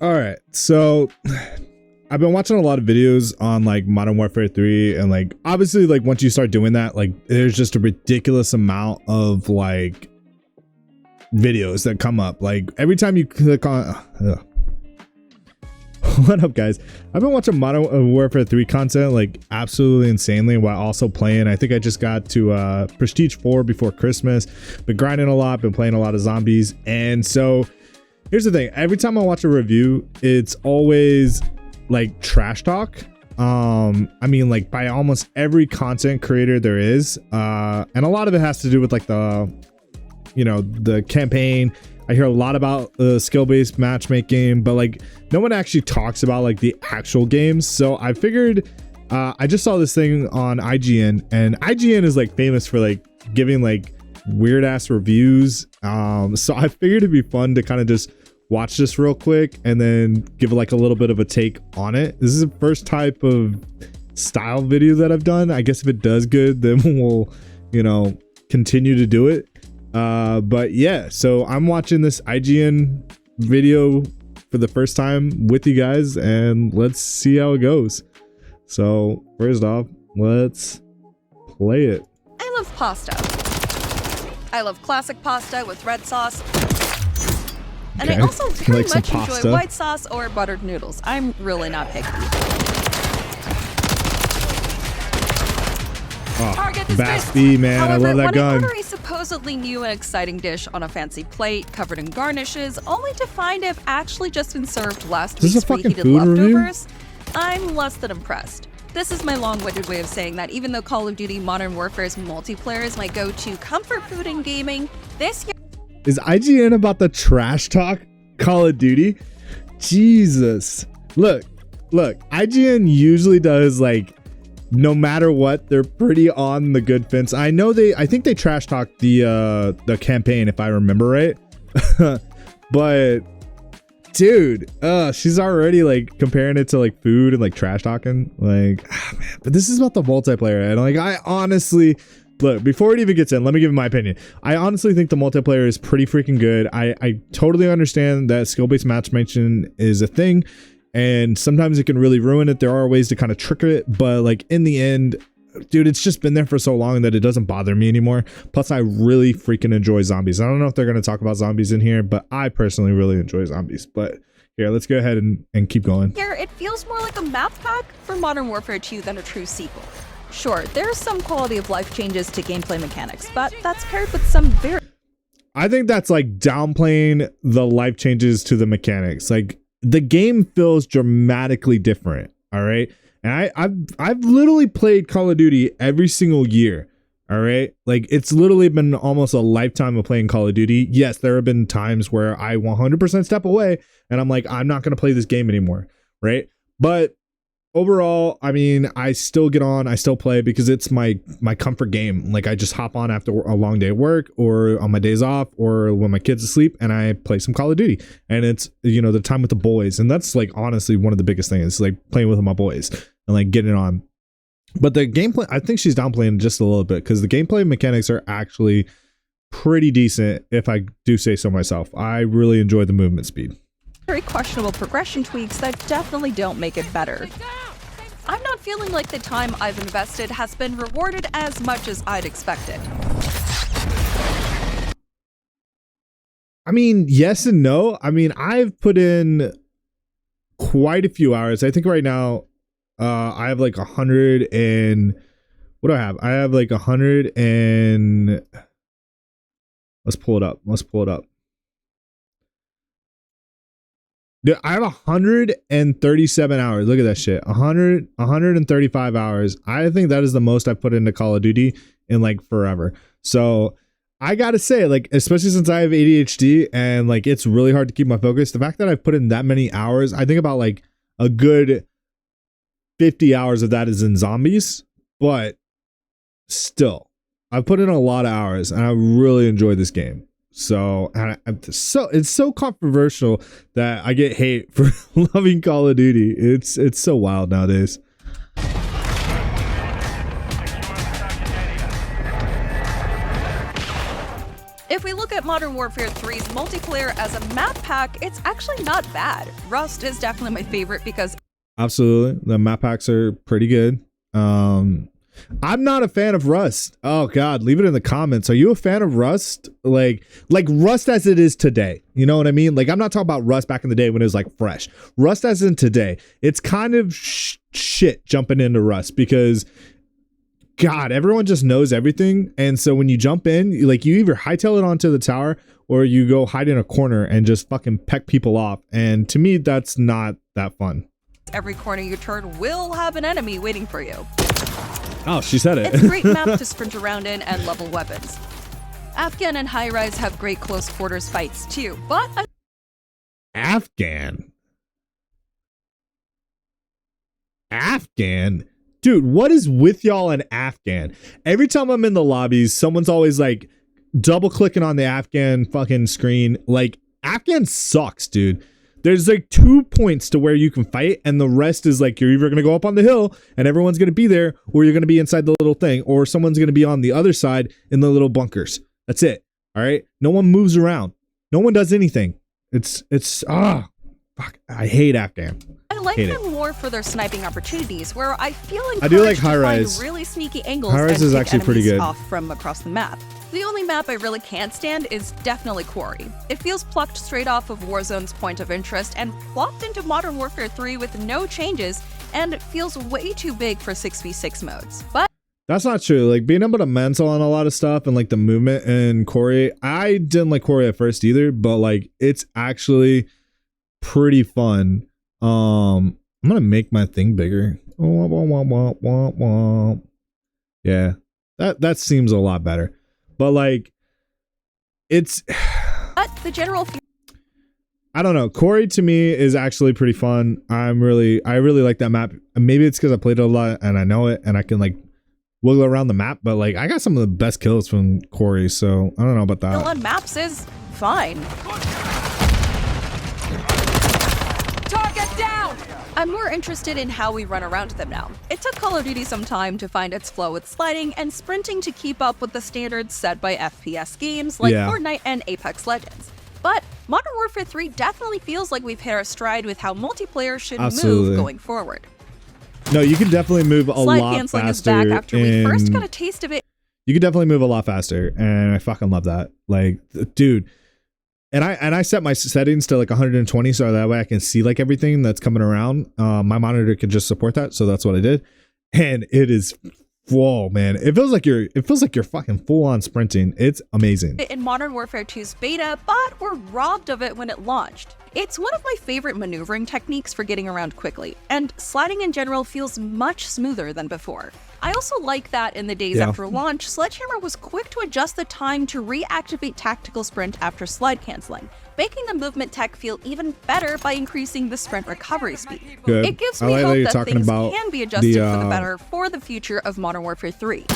All right, so I've been watching a lot of videos on like Modern Warfare 3, and like obviously like once you start doing that, like there's just a ridiculous amount of like videos that come up. Like every time you click on what up guys, I've been watching Modern Warfare 3 content like absolutely insanely while also playing. I think I just got to Prestige 4 before Christmas, been grinding a lot, been playing a lot of zombies. And so here's the thing, every time I watch a review, it's always like trash talk. I mean, like by almost every content creator there is, and a lot of it has to do with like the, you know, the campaign. I hear a lot about skill-based matchmaking, but like no one actually talks about like the actual games. So I figured, I just saw this thing on IGN, and IGN is like famous for like giving like weird ass reviews. So I figured it'd be fun to kind of just watch this real quick and then give like a little bit of a take on it. This is the first type of style video that I've done. I guess if it does good, then we'll, you know, continue to do it. But yeah, so I'm watching this IGN video for the first time with you guys, and let's see how it goes. So first off, let's play it. I love pasta. I love classic pasta with red sauce. And Okay. I also very Like much some enjoy pasta. white sauce or buttered noodles. I'm really not picky. Oh, Target is Basti, man, However, I love that when gun. I order a supposedly new and exciting dish on a fancy plate covered in garnishes, only to find it actually just been served last Is this week's a fucking reheated food review? leftovers, I'm less than impressed. This is my long-winded way of saying that even though Call of Duty Modern Warfare's multiplayer is my go-to comfort food in gaming, this year Is IGN about the trash talk Call of Duty? Jesus. Look, IGN usually does like, no matter what, they're pretty on the good fence. I think they trash talked the campaign, if I remember right. But dude, she's already like comparing it to like food and like trash talking. Like, man, but this is about the multiplayer. And like, I honestly, look, before it even gets in, let me give my opinion. I honestly think the multiplayer is pretty freaking good. I totally understand that skill-based matchmaking is a thing, and sometimes it can really ruin it. There are ways to kind of trick it, but like in the end, dude, it's just been there for so long that it doesn't bother me anymore. Plus, I really freaking enjoy zombies. I don't know if they're going to talk about zombies in here, but I personally really enjoy zombies. But here, let's go ahead and keep going. Here, it feels more like a map pack for Modern Warfare 2 than a true sequel. Sure, there's some quality of life changes to gameplay mechanics, but that's paired with some very... I think that's like downplaying the life changes to the mechanics. Like the game feels dramatically different. All right. And I've literally played Call of Duty every single year. All right. Like it's literally been almost a lifetime of playing Call of Duty. Yes, there have been times where I 100% step away and I'm like, I'm not going to play this game anymore. Right. But overall, I mean, I still get on, I still play because it's my comfort game. Like I just hop on after a long day of work or on my days off or when my kids asleep and I play some Call of Duty, and it's, you know, the time with the boys. And that's like honestly one of the biggest things, like playing with my boys and like getting on. But the gameplay, I think she's downplaying just a little bit because the gameplay mechanics are actually pretty decent, if I do say so myself. I really enjoy the movement speed. very questionable progression tweaks that definitely don't make it better. I'm not feeling like the time I've invested has been rewarded as much as I'd expected. I mean, yes and no. I mean, I've put in quite a few hours. I think right now I have like 100 and what do I have? I have like 100 and let's pull it up. Dude, I have 137 hours. Look at that shit. 135 hours. I think that is the most I've put into Call of Duty in like forever. So I gotta say, like, especially since I have ADHD and like it's really hard to keep my focus, the fact that I've put in that many hours, I think about like a good 50 hours of that is in zombies, but still, I've put in a lot of hours and I really enjoy this game. So, and it's so controversial that I get hate for loving Call of Duty. It's so wild nowadays. If we look at Modern Warfare 3's multiplayer as a map pack, it's actually not bad. Rust is definitely my favorite because absolutely, the map packs are pretty good. I'm not a fan of Rust. Oh God, leave it in the comments. Are you a fan of Rust? Like Rust as it is today. You know what I mean? Like, I'm not talking about Rust back in the day when it was like fresh. Rust as in today. It's kind of shit jumping into Rust because God, everyone just knows everything. And so when you jump in, you either hightail it onto the tower or you go hide in a corner and just fucking peck people off. And to me, that's not that fun. Every corner you turn will have an enemy waiting for you. Oh, she said it. It's a great map to sprint around in and level weapons. Afghan and High Rise have great close quarters fights too, but Afghan? Dude, what is with y'all in Afghan? Every time I'm in the lobbies, someone's always like double clicking on the Afghan fucking screen. Like, Afghan sucks, dude. There's like 2 points to where you can fight, and the rest is like you're either going to go up on the hill and everyone's going to be there, or you're going to be inside the little thing, or someone's going to be on the other side in the little bunkers. That's it. All right. No one moves around. No one does anything. Fuck. I hate Afghan. I like them more for their sniping opportunities, where I feel encouraged I do like to High find Rise. really sneaky angles High Rise and is pick actually pretty enemies good off from across the map. The only map I really can't stand is definitely Quarry. It feels plucked straight off of Warzone's point of interest and plopped into Modern Warfare 3 with no changes, and it feels way too big for 6v6 modes. But that's not true. Like, being able to mental on a lot of stuff and like the movement in Quarry, I didn't like Quarry at first either, but like it's actually pretty fun. I'm gonna make my thing bigger. Yeah, that seems a lot better. But like, it's the general I don't know. Quarry to me is actually pretty fun. I really like that map. Maybe it's because I played it a lot and I know it and I can like wiggle around the map. But like, I got some of the best kills from Quarry, so I don't know about that. on maps is fine. Target down! I'm more interested in how we run around them now. It took Call of Duty some time to find its flow with sliding and sprinting to keep up with the standards set by FPS games like Fortnite and Apex Legends. But Modern Warfare 3 definitely feels like we've hit our stride with how multiplayer should move going forward. No, you can definitely move a Slide lot canceling faster. is back after we first got a taste of it. You can definitely move a lot faster, and I fucking love that. Like, dude. And I set my settings to like 120 so that way I can see like everything that's coming around. My monitor can just support that, so that's what I did. And it is, whoa, man! It feels like you're fucking full on sprinting. It's amazing. In Modern Warfare 2's beta, but were robbed of it when it launched. It's one of my favorite maneuvering techniques for getting around quickly, and sliding in general feels much smoother than before. I also like that in the days after launch, Sledgehammer was quick to adjust the time to reactivate tactical sprint after slide canceling, making the movement tech feel even better by increasing the sprint recovery speed. Good. It gives me hope that things can be adjusted for the better for the future of Modern Warfare 3.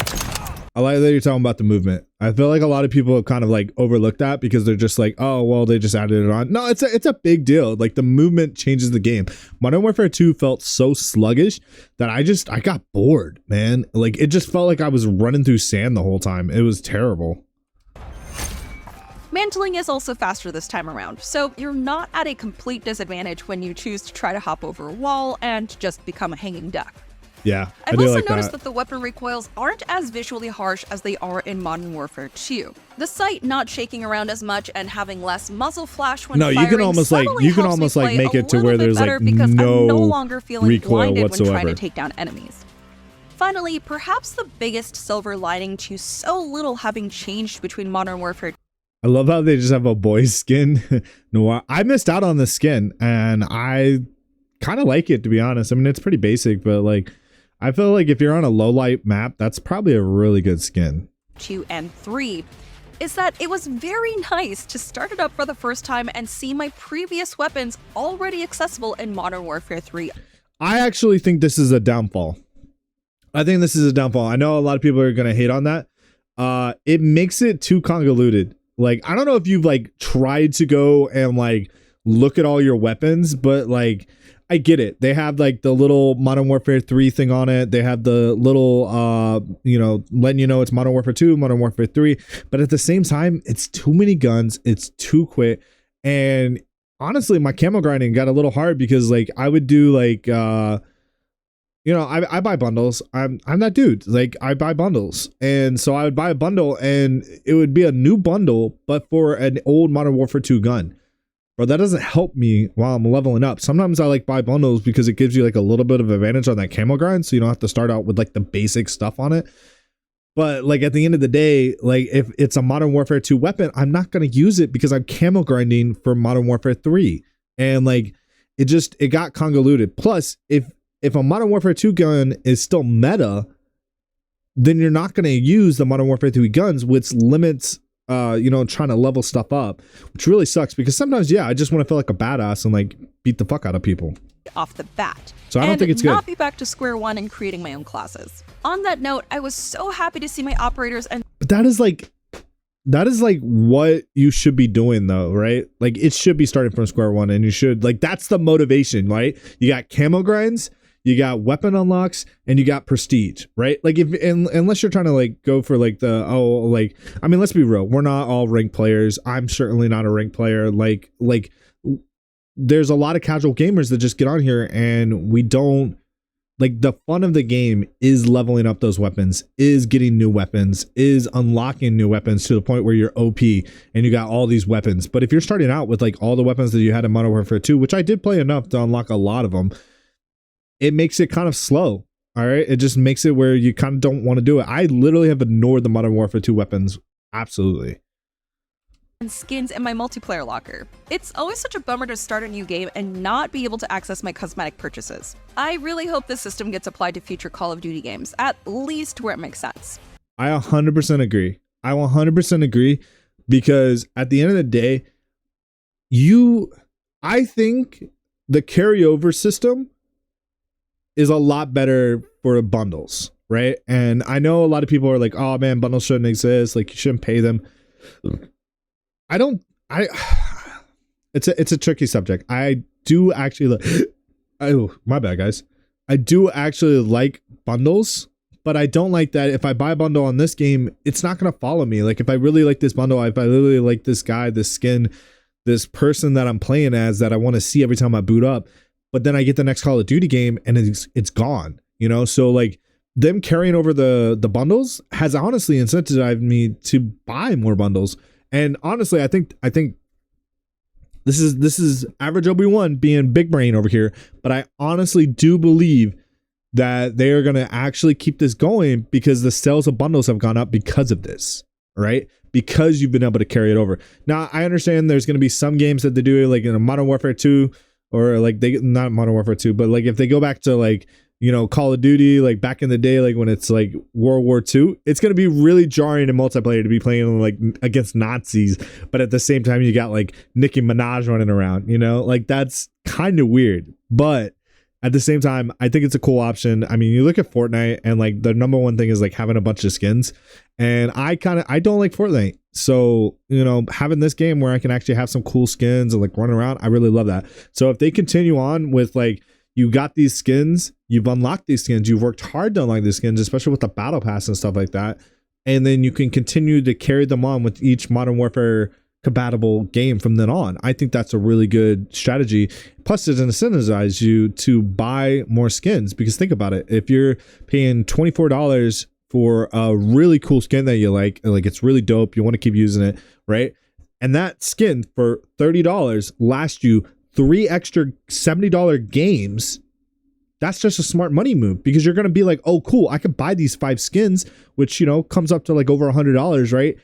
I like that you're talking about the movement. I feel like a lot of people have kind of like overlooked that because they're just like, oh, well, they just added it on. No, it's a big deal. Like, the movement changes the game. Modern Warfare 2 felt so sluggish that I got bored, man. Like, it just felt like I was running through sand the whole time. It was terrible. Mantling is also faster this time around, so you're not at a complete disadvantage when you choose to try to hop over a wall and just become a hanging duck. Yeah, I've also noticed that the weapon recoils aren't as visually harsh as they are in Modern Warfare 2. The sight not shaking around as much and having less muzzle flash when firing you can almost like make it to where there's like because no I'm no longer feeling recoil blinded whatsoever when trying to take down enemies. Finally, perhaps the biggest silver lining to so little having changed between Modern Warfare. I love how they just have a boy's skin. No, I missed out on the skin and I kind of like it, to be honest. I mean, it's pretty basic, but like, I feel like if you're on a low light map, that's probably a really good skin. 2 and 3 is that it was very nice to start it up for the first time and see my previous weapons already accessible in Modern Warfare 3. I actually think this is a downfall. I know a lot of people are going to hate on that. It makes it too convoluted. Like, I don't know if you've like tried to go and like look at all your weapons, but like, I get it. They have like the little Modern Warfare 3 thing on it. They have the little letting you know it's Modern Warfare 2, Modern Warfare 3, but at the same time, it's too many guns, it's too quick. And honestly, my camo grinding got a little hard because like I would do like I buy bundles. I'm that dude. Like I buy bundles. And so I would buy a bundle and it would be a new bundle, but for an old Modern Warfare 2 gun. Bro, that doesn't help me while I'm leveling up. Sometimes I like buy bundles because it gives you like a little bit of advantage on that camo grind. So you don't have to start out with like the basic stuff on it. But like at the end of the day, like if it's a Modern Warfare 2 weapon, I'm not going to use it because I'm camo grinding for Modern Warfare 3. And like it got convoluted. Plus, if a Modern Warfare 2 gun is still meta, then you're not going to use the Modern Warfare 3 guns, which limits, trying to level stuff up, which really sucks because sometimes, I just want to feel like a badass and like beat the fuck out of people. Off the bat. So I don't think it's good. Not be back to square one and creating my own classes. On that note, I was so happy to see my operators and. But that is like what you should be doing though, right? Like it should be starting from square one and you should like, that's the motivation, right? You got camo grinds, you got weapon unlocks, and you got prestige, right? Like unless you're trying to like go for like let's be real. We're not all ranked players. I'm certainly not a ranked player. Like there's a lot of casual gamers that just get on here and we don't like the fun of the game is leveling up those weapons, is getting new weapons, is unlocking new weapons to the point where you're OP and you got all these weapons. But if you're starting out with like all the weapons that you had in Modern Warfare 2, which I did play enough to unlock a lot of them, it makes it kind of slow. All right. It just makes it where you kind of don't want to do it. I literally have ignored the Modern Warfare 2 weapons. Absolutely. And skins in my multiplayer locker. It's always such a bummer to start a new game and not be able to access my cosmetic purchases. I really hope this system gets applied to future Call of Duty games, at least where it makes sense. I 100% agree. I 100% agree because at the end of the day, I think the carryover system is a lot better for bundles, right? And I know a lot of people are like, oh man, bundles shouldn't exist. Like you shouldn't pay them. It's a tricky subject. I do actually oh, my bad guys. I do actually like bundles, but I don't like that if I buy a bundle on this game, it's not going to follow me. Like if I really like this bundle, if I really like this guy, this skin, this person that I'm playing as that I want to see every time I boot up, but then I get the next Call of Duty game and it's gone, so like them carrying over the bundles has honestly incentivized me to buy more bundles. And honestly, I think this is average Obi-Wan being big brain over here, but I honestly do believe that they are going to actually keep this going because the sales of bundles have gone up because of this, right? Because you've been able to carry it over. Now, I understand there's going to be some games that they do like in a Modern Warfare 2 or like not Modern Warfare 2, but like if they go back to like, Call of Duty, like back in the day, like when it's like World War II, it's going to be really jarring in multiplayer to be playing like against Nazis. But at the same time, you got like Nicki Minaj running around, like that's kind of weird. But at the same time, I think it's a cool option. I mean, you look at Fortnite and like the number one thing is like having a bunch of skins. And I don't like Fortnite. So, having this game where I can actually have some cool skins and like run around, I really love that. So if they continue on with like, you got these skins, you've unlocked these skins, you've worked hard to unlock these skins, especially with the battle pass and stuff like that. And then you can continue to carry them on with each Modern Warfare compatible game from then on. I think that's a really good strategy. Plus, it incentivizes you to buy more skins because think about it. If you're paying $24 for a really cool skin that you like it's really dope, you want to keep using it, right? And that skin for $30 lasts you 3 extra $70 games. That's just a smart money move because you're going to be like, oh, cool, I could buy these 5 skins, which, comes up to like over $100, right?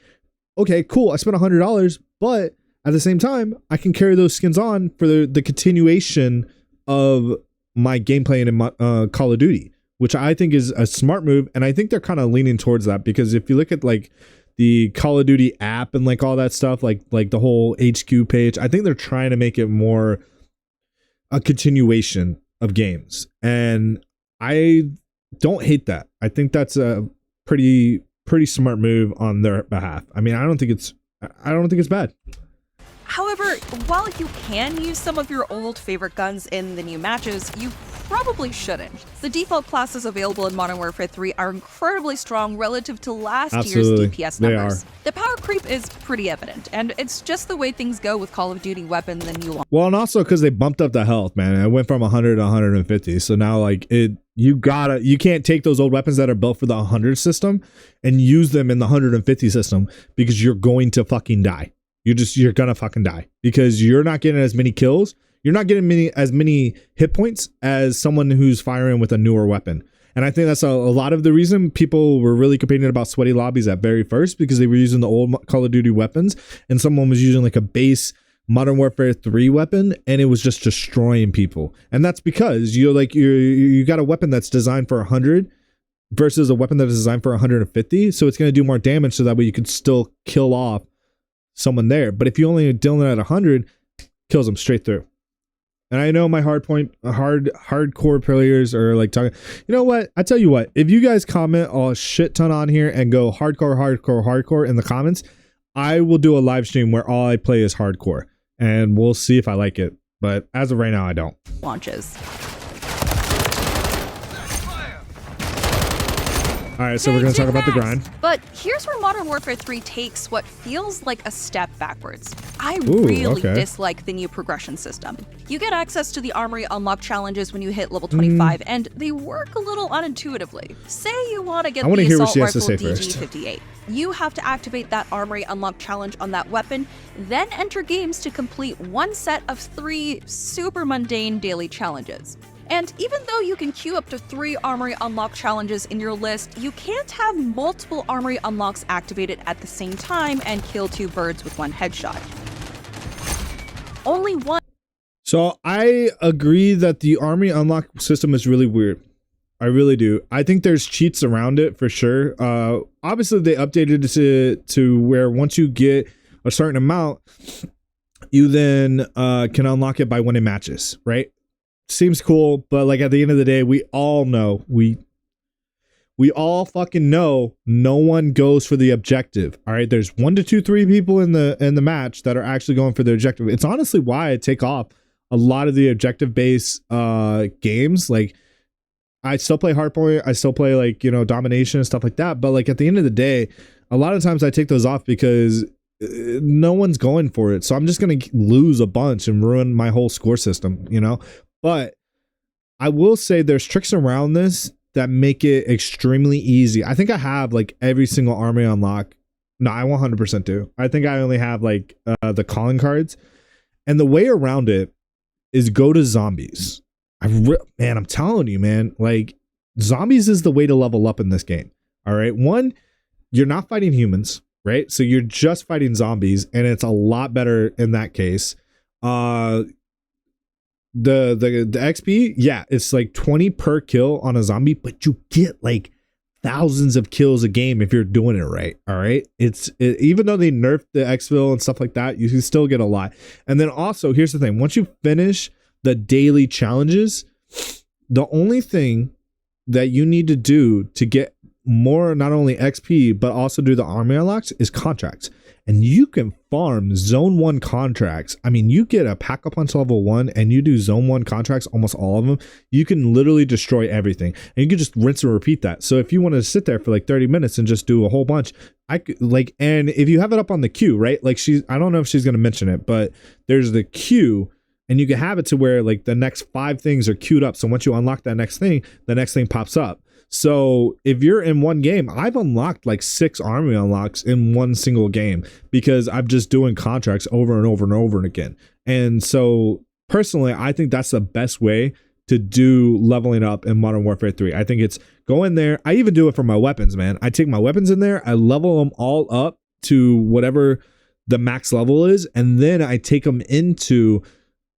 Okay, cool. I spent $100, but at the same time, I can carry those skins on for the continuation of my gameplay in Call of Duty, which I think is a smart move. And I think they're kind of leaning towards that because if you look at like the Call of Duty app and like all that stuff, like the whole HQ page, I think they're trying to make it more a continuation of games. And I don't hate that. I think that's a pretty smart move on their behalf. I mean, I don't think it's bad. However, while you can use some of your old favorite guns in the new matches, you probably shouldn't. The default classes available in Modern Warfare 3 are incredibly strong relative to last Absolutely. year's DPS They numbers. are. The power creep is pretty evident, and it's just the way things go with Call of Duty weapons and new launch. Well, and also because they bumped up the health, man. It went from 100 to 150. So now, like, you can't take those old weapons that are built for the 100 system and use them in the 150 system, because you're going to fucking die. You're gonna fucking die because you're not getting as many kills. You're not getting as many hit points as someone who's firing with a newer weapon. And I think that's a lot of the reason people were really complaining about sweaty lobbies at very first, because they were using the old Call of Duty weapons and someone was using like a base Modern Warfare 3 weapon and it was just destroying people. And that's because you got a weapon that's designed for 100 versus a weapon that is designed for 150. So it's going to do more damage, so that way you could still kill off someone there. But if you only dealing at 100, kills them straight through. And I know my hardcore players are like talking. You know what? I tell you what. If you guys comment a shit ton on here and go hardcore in the comments, I will do a live stream where all I play is hardcore, and we'll see if I like it. But as of right now, I don't. Launches. All right, so we're going to talk about the grind. But here's where Modern Warfare 3 takes what feels like a step backwards. I Ooh, really okay. dislike the new progression system. You get access to the Armory Unlock challenges when you hit level 25, and they work a little unintuitively. Say you want to get the Assault Rifle DG58. You have to activate that Armory Unlock challenge on that weapon, then enter games to complete one set of 3 super mundane daily challenges. And even though you can queue up to 3 Armory Unlock challenges in your list, you can't have multiple Armory Unlocks activated at the same time and kill 2 birds with 1 headshot. Only one. So I agree that the Armory Unlock system is really weird. I really do. I think there's cheats around it for sure. Obviously, they updated it to where once you get a certain amount, you then can unlock it by winning matches, right? Seems cool, but like at the end of the day, we all know, we all fucking know, no one goes for the objective. All right, there's 1 to 2, 3 people in the match that are actually going for the objective. It's honestly why I take off a lot of the objective based games. Like, I still play hardpoint, I still play like, you know, domination and stuff like that, but like at the end of the day, a lot of times I take those off because no one's going for it. So I'm just gonna lose a bunch and ruin my whole score system, you know. But I will say there's tricks around this that make it extremely easy. I think I have like every single Armory Unlock. No, I 100% do. I think I only have like the calling cards. And the way around it is go to zombies. Man, I'm telling you, man, like zombies is the way to level up in this game. All right. One, you're not fighting humans, right? So you're just fighting zombies, and it's a lot better in that case. The XP, yeah, it's like 20 per kill on a zombie, but you get like thousands of kills a game if you're doing it right. All right, even though they nerfed the exfil and stuff like that, you can still get a lot. And then also, here's the thing: once you finish the daily challenges, the only thing that you need to do to get more, not only XP but also do the Armory Unlocks, is contracts. And you can farm zone 1 contracts. I mean, you get a pack-a-punch level 1 and you do zone 1 contracts, almost all of them. You can literally destroy everything, and you can just rinse and repeat that. So if you want to sit there for like 30 minutes and just do a whole bunch, I could like, and if you have it up on the queue, right? Like I don't know if she's going to mention it, but there's the queue, and you can have it to where like the next 5 things are queued up. So once you unlock that next thing, the next thing pops up. So if you're in one game, I've unlocked like 6 Armory Unlocks in one single game because I'm just doing contracts over and over and over again. And so personally, I think that's the best way to do leveling up in Modern Warfare 3. I think it's go in there. I even do it for my weapons, man. I take my weapons in there, I level them all up to whatever the max level is, and then I take them into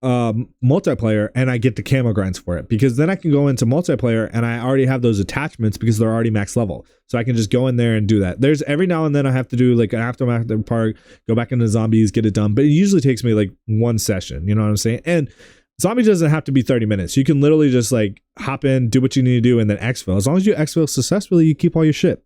multiplayer and I get the camo grinds for it, because then I can go into multiplayer and I already have those attachments because they're already max level. So I can just go in there and do that. There's every now and then I have to do like an aftermath part, go back into zombies, get it done. But it usually takes me like 1 session. You know what I'm saying? And zombie doesn't have to be 30 minutes. You can literally just like hop in, do what you need to do, and then exfil. As long as you exfil successfully, you keep all your shit.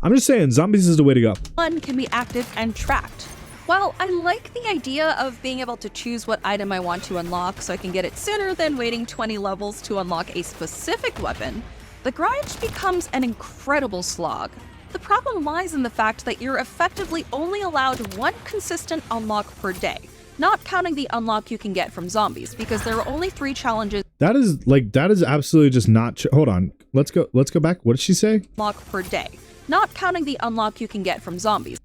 I'm just saying, zombies is the way to go. One can be active and tracked. While I like the idea of being able to choose what item I want to unlock so I can get it sooner than waiting 20 levels to unlock a specific weapon, the grind becomes an incredible slog. The problem lies in the fact that you're effectively only allowed one consistent unlock per day, not counting the unlock you can get from zombies, because there are only 3 challenges. That is absolutely just not hold on. Let's go back. What did she say? Unlock per day, not counting the unlock you can get from zombies.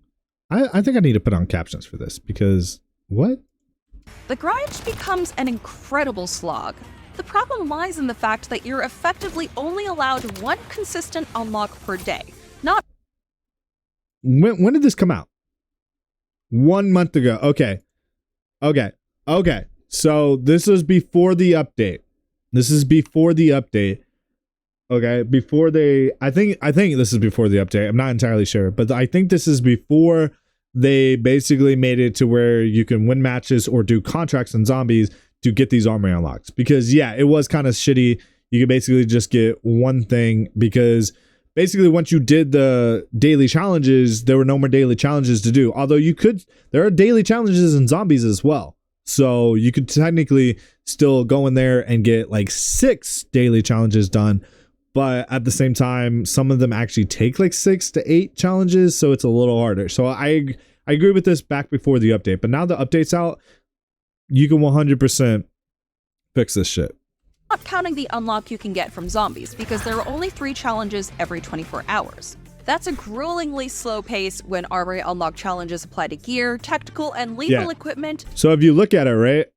I think I need to put on captions for this because what? The grind becomes an incredible slog. The problem lies in the fact that you're effectively only allowed one consistent unlock per day, not. When did this come out? 1 month ago. Okay. So this is before the update. Okay, before they, I think this is before the update. I'm not entirely sure, but I think this is before they basically made it to where you can win matches or do contracts in zombies to get these armory unlocks. Because yeah, it was kind of shitty. You could basically just get one thing because basically once you did the daily challenges, there were no more daily challenges to do. Although there are daily challenges in zombies as well. So you could technically still go in there and get like 6 daily challenges done. But at the same time, some of them actually take like 6 to 8 challenges, so it's a little harder. So I agree with this back before the update, but now the update's out, you can 100% fix this shit. Not counting the unlock you can get from zombies, because there are only 3 challenges every 24 hours. That's a gruelingly slow pace when armory unlock challenges apply to gear, tactical, and lethal equipment. So if you look at it, right,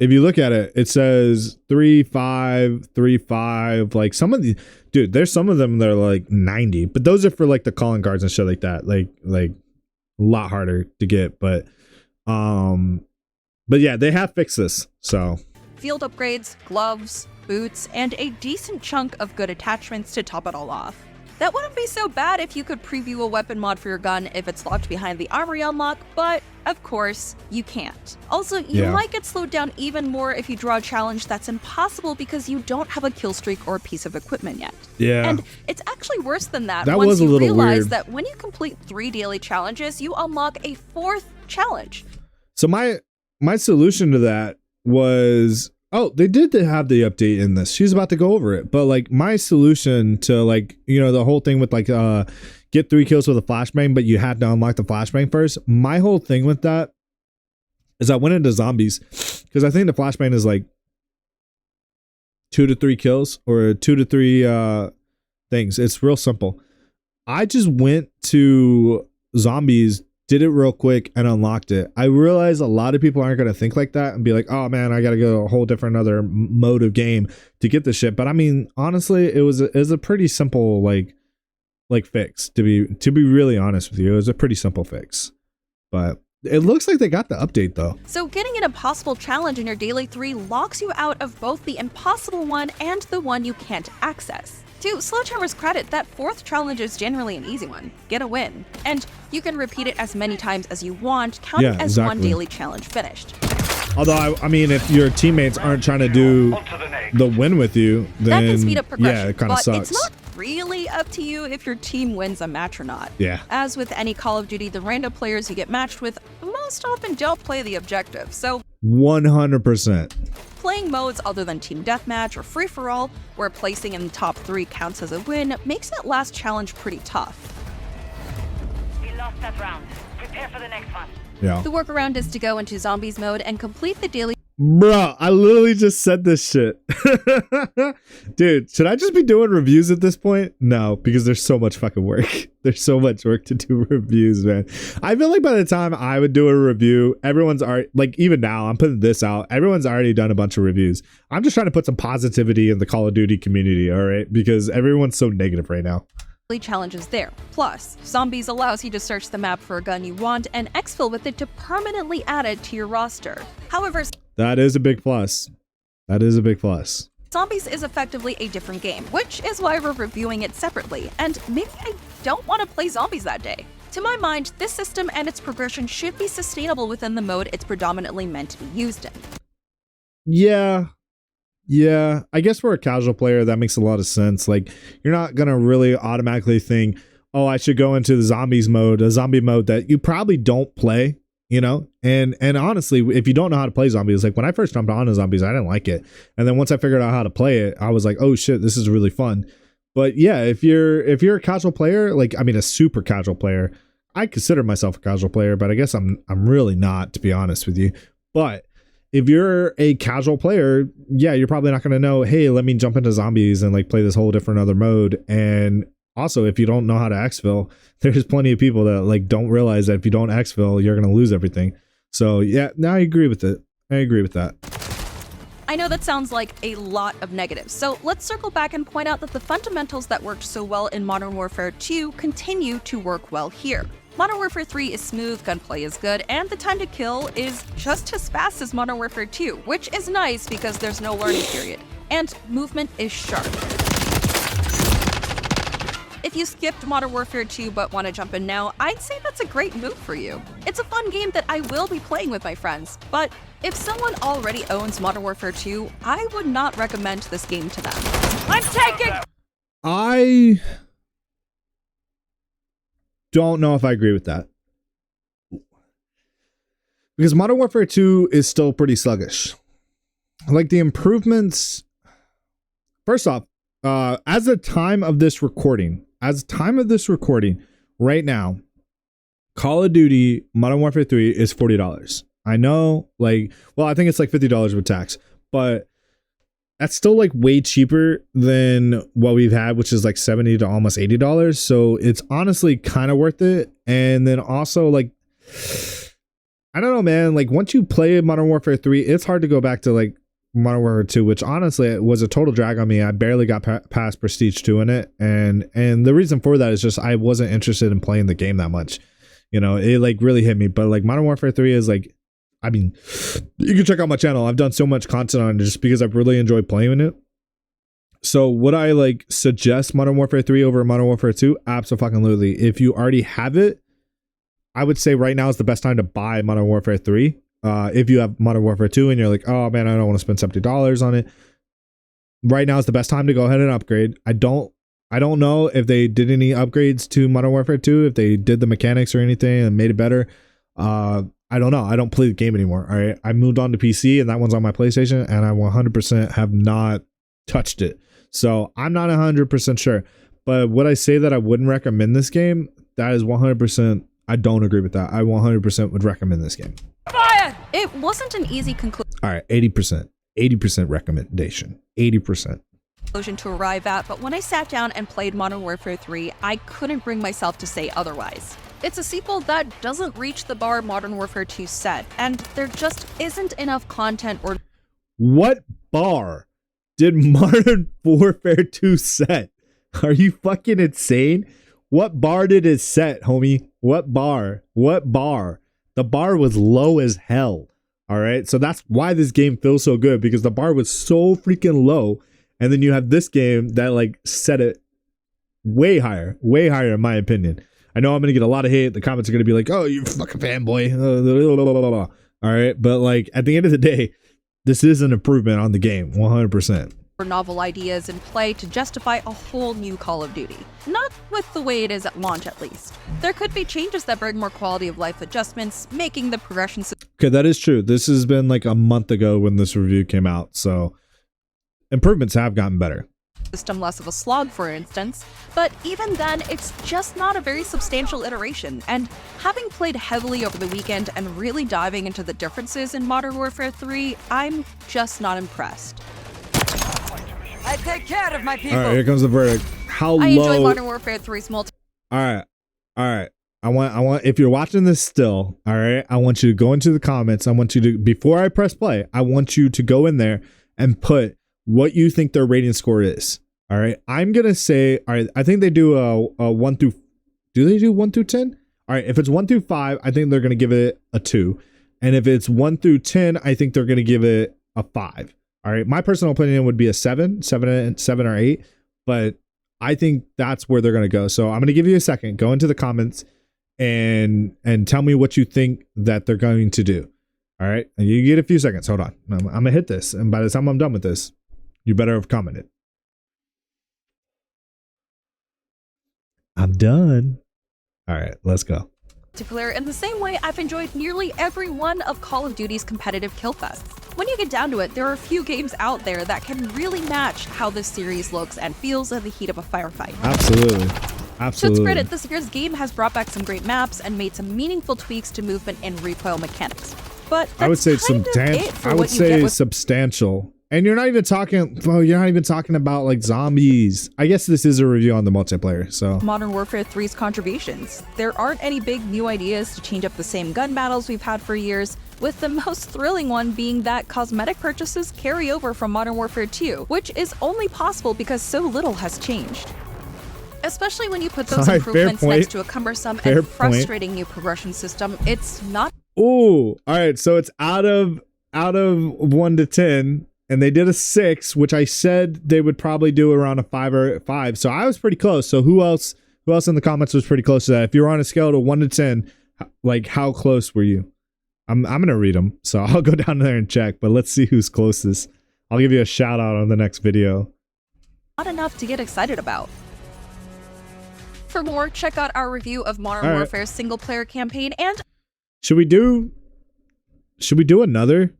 it says 3-5, 3-5. Like some of the, dude, there's some of them that are like 90, but those are for like the calling cards and shit like that. Like a lot harder to get, but yeah, they have fixed this. So field upgrades, gloves, boots, and a decent chunk of good attachments to top it all off. That wouldn't be so bad if you could preview a weapon mod for your gun if it's locked behind the armory unlock, but of course, you can't. Also, you might get slowed down even more if you draw a challenge that's impossible because you don't have a kill streak or a piece of equipment yet. Yeah. And it's actually worse than that, That once was a you little realize weird. that when you complete 3 daily challenges, you unlock a 4th challenge. So my solution to that was, oh, they did have the update in this. She's about to go over it. But like my solution to like, you know, the whole thing with like get 3 kills with a flashbang, but you had to unlock the flashbang first. My whole thing with that is I went into zombies because I think the flashbang is like 2 to 3 kills or 2 to 3 things. It's real simple. I just went to zombies, did it real quick and unlocked it. I realize a lot of people aren't going to think like that and be like, oh man, I got to go a whole different other mode of game to get this shit. But I mean, honestly, it was a pretty simple like fix to be really honest with you. It was a pretty simple fix, but it looks like they got the update though. So getting an impossible challenge in your daily 3 locks you out of both the impossible one and the one you can't access. To Sledgehammer's credit, that 4th challenge is generally an easy one. Get a win. And you can repeat it as many times as you want, counting as one daily challenge finished. Although, I mean, if your teammates aren't trying to do the win with you, then that can speed up progression, yeah, it kind of but sucks. It's not really up to you if your team wins a match or not. Yeah. As with any Call of Duty, the random players you get matched with most often don't play the objective, so 100%. playing modes other than Team Deathmatch or Free-for-All, where placing in the top 3 counts as a win, makes that last challenge pretty tough. We lost that round. Prepare for the next one. Yeah. The workaround is to go into Zombies mode and complete the daily. Bro, I literally just said this shit. Dude, should I just be doing reviews at this point? No, because there's so much fucking work. There's so much work to do reviews, man. I feel like by the time I would do a review, everyone's already, like even now, I'm putting this out, everyone's already done a bunch of reviews. I'm just trying to put some positivity in the Call of Duty community, all right? Because everyone's so negative right now. Challenges there. Plus, Zombies allows you to search the map for a gun you want and exfil with it to permanently add it to your roster. However, that is a big plus. That is a big plus. Zombies is effectively a different game, which is why we're reviewing it separately, and maybe I don't want to play Zombies that day. To my mind, this system and its progression should be sustainable within the mode it's predominantly meant to be used in. Yeah, I guess for a casual player, that makes a lot of sense. Like, you're not going to really automatically think, oh, I should go into the zombies mode, a zombie mode that you probably don't play, you know? And honestly, if you don't know how to play zombies, like when I first jumped on to zombies, I didn't like it. And then once I figured out how to play it, I was like, oh shit, this is really fun. But yeah, if you're a casual player, like, I mean, a super casual player, I consider myself a casual player, but I guess I'm really not, to be honest with you. But if you're a casual player, yeah, you're probably not going to know, hey, let me jump into zombies and like play this whole different other mode. And also, if you don't know how to exfil, there's plenty of people that like don't realize that if you don't exfil, you're going to lose everything. So yeah, I agree with it. I agree with that. I know that sounds like a lot of negatives, so let's circle back and point out that the fundamentals that worked so well in Modern Warfare 2 continue to work well here. Modern Warfare 3 is smooth, gunplay is good, and the time to kill is just as fast as Modern Warfare 2, which is nice because there's no learning period, and movement is sharp. If you skipped Modern Warfare 2 but want to jump in now, I'd say that's a great move for you. It's a fun game that I will be playing with my friends, but if someone already owns Modern Warfare 2, I would not recommend this game to them. I'm taking... I don't know if I agree with that. Because Modern Warfare 2 is still pretty sluggish. Like the improvements... First off, as the time of this recording, right now, Call of Duty Modern Warfare 3 is $40. I know, like, well, I think it's like $50 with tax, but that's still like way cheaper than what we've had, which is like $70 to almost $80. So it's honestly kind of worth it. And then also, like, I don't know, man, like once you play Modern Warfare 3, it's hard to go back to like Modern Warfare 2, which honestly was a total drag on me. I barely got past Prestige 2 in it. And the reason for that is just I wasn't interested in playing the game that much. You know, it like really hit me. But like Modern Warfare 3 is like, I mean, you can check out my channel. I've done so much content on it just because I've really enjoyed playing it. So would I like suggest Modern Warfare 3 over Modern Warfare 2? Absolutely. If you already have it, I would say right now is the best time to buy Modern Warfare 3. If you have Modern Warfare 2 and you're like, oh man, I don't want to spend $70 on it. Right now is the best time to go ahead and upgrade. I don't know if they did any upgrades to Modern Warfare 2, if they did the mechanics or anything and made it better. I don't know. I don't play the game anymore. All right. I moved on to PC and that one's on my PlayStation and I 100% have not touched it. So I'm not 100% sure. But would I say that I wouldn't recommend this game? That is 100%. I don't agree with that. I 100% would recommend this game. Fire! It wasn't an easy conclusion. All right. 80%. 80% recommendation. 80%. To arrive at, but when I sat down and played Modern Warfare 3, I couldn't bring myself to say otherwise. It's a sequel that doesn't reach the bar Modern Warfare 2 set, and there just isn't enough content or... What bar did Modern Warfare 2 set? Are you fucking insane? What bar did it set, homie? What bar? What bar? The bar was low as hell, all right? So that's why this game feels so good, because the bar was so freaking low. And then you have this game that like set it way higher in my opinion. I know I'm going to get a lot of hate. The comments are going to be like, oh, you fucking fanboy. All right. But like at the end of the day, this is an improvement on the game. 100%. Novel ideas in play to justify a whole new Call of Duty. Not with the way it is at launch, at least. There could be changes that bring more quality of life adjustments, making the progression... Okay, that is true. This has been like a month ago when this review came out. So improvements have gotten better. System less of a slog, for instance, but even then, it's just not a very substantial iteration, and having played heavily over the weekend and really diving into the differences in Modern Warfare 3, I'm just not impressed. I take care of my people. All right, here comes the verdict. How low... I enjoy Modern Warfare 3's multi... All right. I want, if you're watching this still, all right, I want you to go into the comments. I want you to, before I press play, I want you to go in there and put what you think their rating score is. All right. I'm going to say, all right, I think they do a 1 through, do they do 1 through 10? All right. If it's 1 through 5, I think they're going to give it a 2. And if it's 1 through 10, I think they're going to give it a 5. All right. My personal opinion would be a 7 or 8, but I think that's where they're going to go. So I'm going to give you a second, go into the comments and tell me what you think that they're going to do. All right. And you get a few seconds. Hold on. I'm going to hit this. And by the time I'm done with this, you better have commented. I'm done. All right, let's go. Mutiplayer in the same way I've enjoyed nearly every one of Call of Duty's competitive kill fests. When you get down to it, there are a few games out there that can really match how this series looks and feels in the heat of a firefight. Absolutely. To Absolutely. its credit, this year's game has brought back some great maps and made some meaningful tweaks to movement and recoil mechanics. But I would say substantial. And you're not even talking, well, you're not even talking about like zombies. I guess this is a review on the multiplayer, so. Modern Warfare 3's contributions. There aren't any big new ideas to change up the same gun battles we've had for years, with the most thrilling one being that cosmetic purchases carry over from Modern Warfare 2, which is only possible because so little has changed. Especially when you put those improvements next to a cumbersome and frustrating new progression system, it's not. Ooh, all right, so it's out of 1 to 10. And they did a 6, which I said they would probably do around a 5 or 5. So I was pretty close. So who else in the comments was pretty close to that? If you were on a scale of 1 to 10, like how close were you? I'm gonna read them, so I'll go down there and check. But let's see who's closest. I'll give you a shout out on the next video. Not enough to get excited about. For more, check out our review of Modern Warfare's single player campaign and. Should we do another?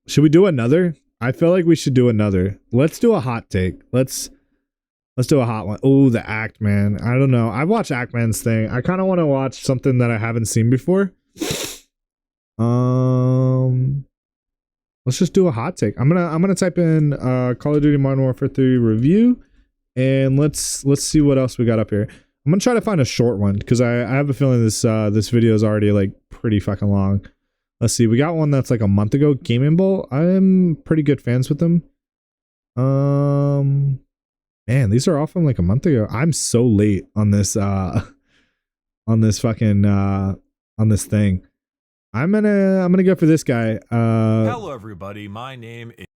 Should we do another? I feel like we should do another. Let's do a hot take. Let's do a hot one. Oh, the Act Man. I don't know. I've watched Act Man's thing. I kind of want to watch something that I haven't seen before. Let's just do a hot take. I'm gonna type in Call of Duty Modern Warfare 3 review, and let's see what else we got up here. I'm gonna try to find a short one because I have a feeling this video is already like pretty fucking long. Let's see, we got one that's like a month ago, Gaming Bowl. I'm pretty good fans with them. Man, these are all from like a month ago. I'm so late on this on this fucking on this thing. I'm gonna go for this guy. Hello everybody, my name is.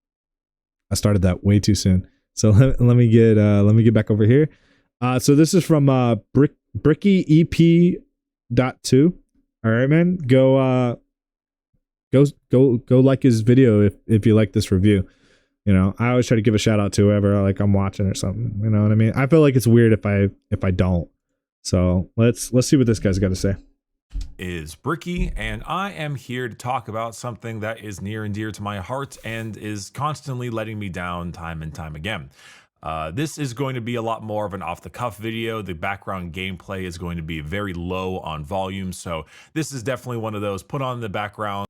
I started that way too soon. So let me get back over here. So this is from Bricky EP.2. All right, man. Go like his video if you like this review. You know, I always try to give a shout out to whoever like I'm watching or something. You know what I mean? I feel like it's weird if I don't. So let's see what this guy's got to say. Is Bricky, and I am here to talk about something that is near and dear to my heart and is constantly letting me down time and time again. This is going to be a lot more of an off-the-cuff video. The background gameplay is going to be very low on volume, so this is definitely one of those put on the background.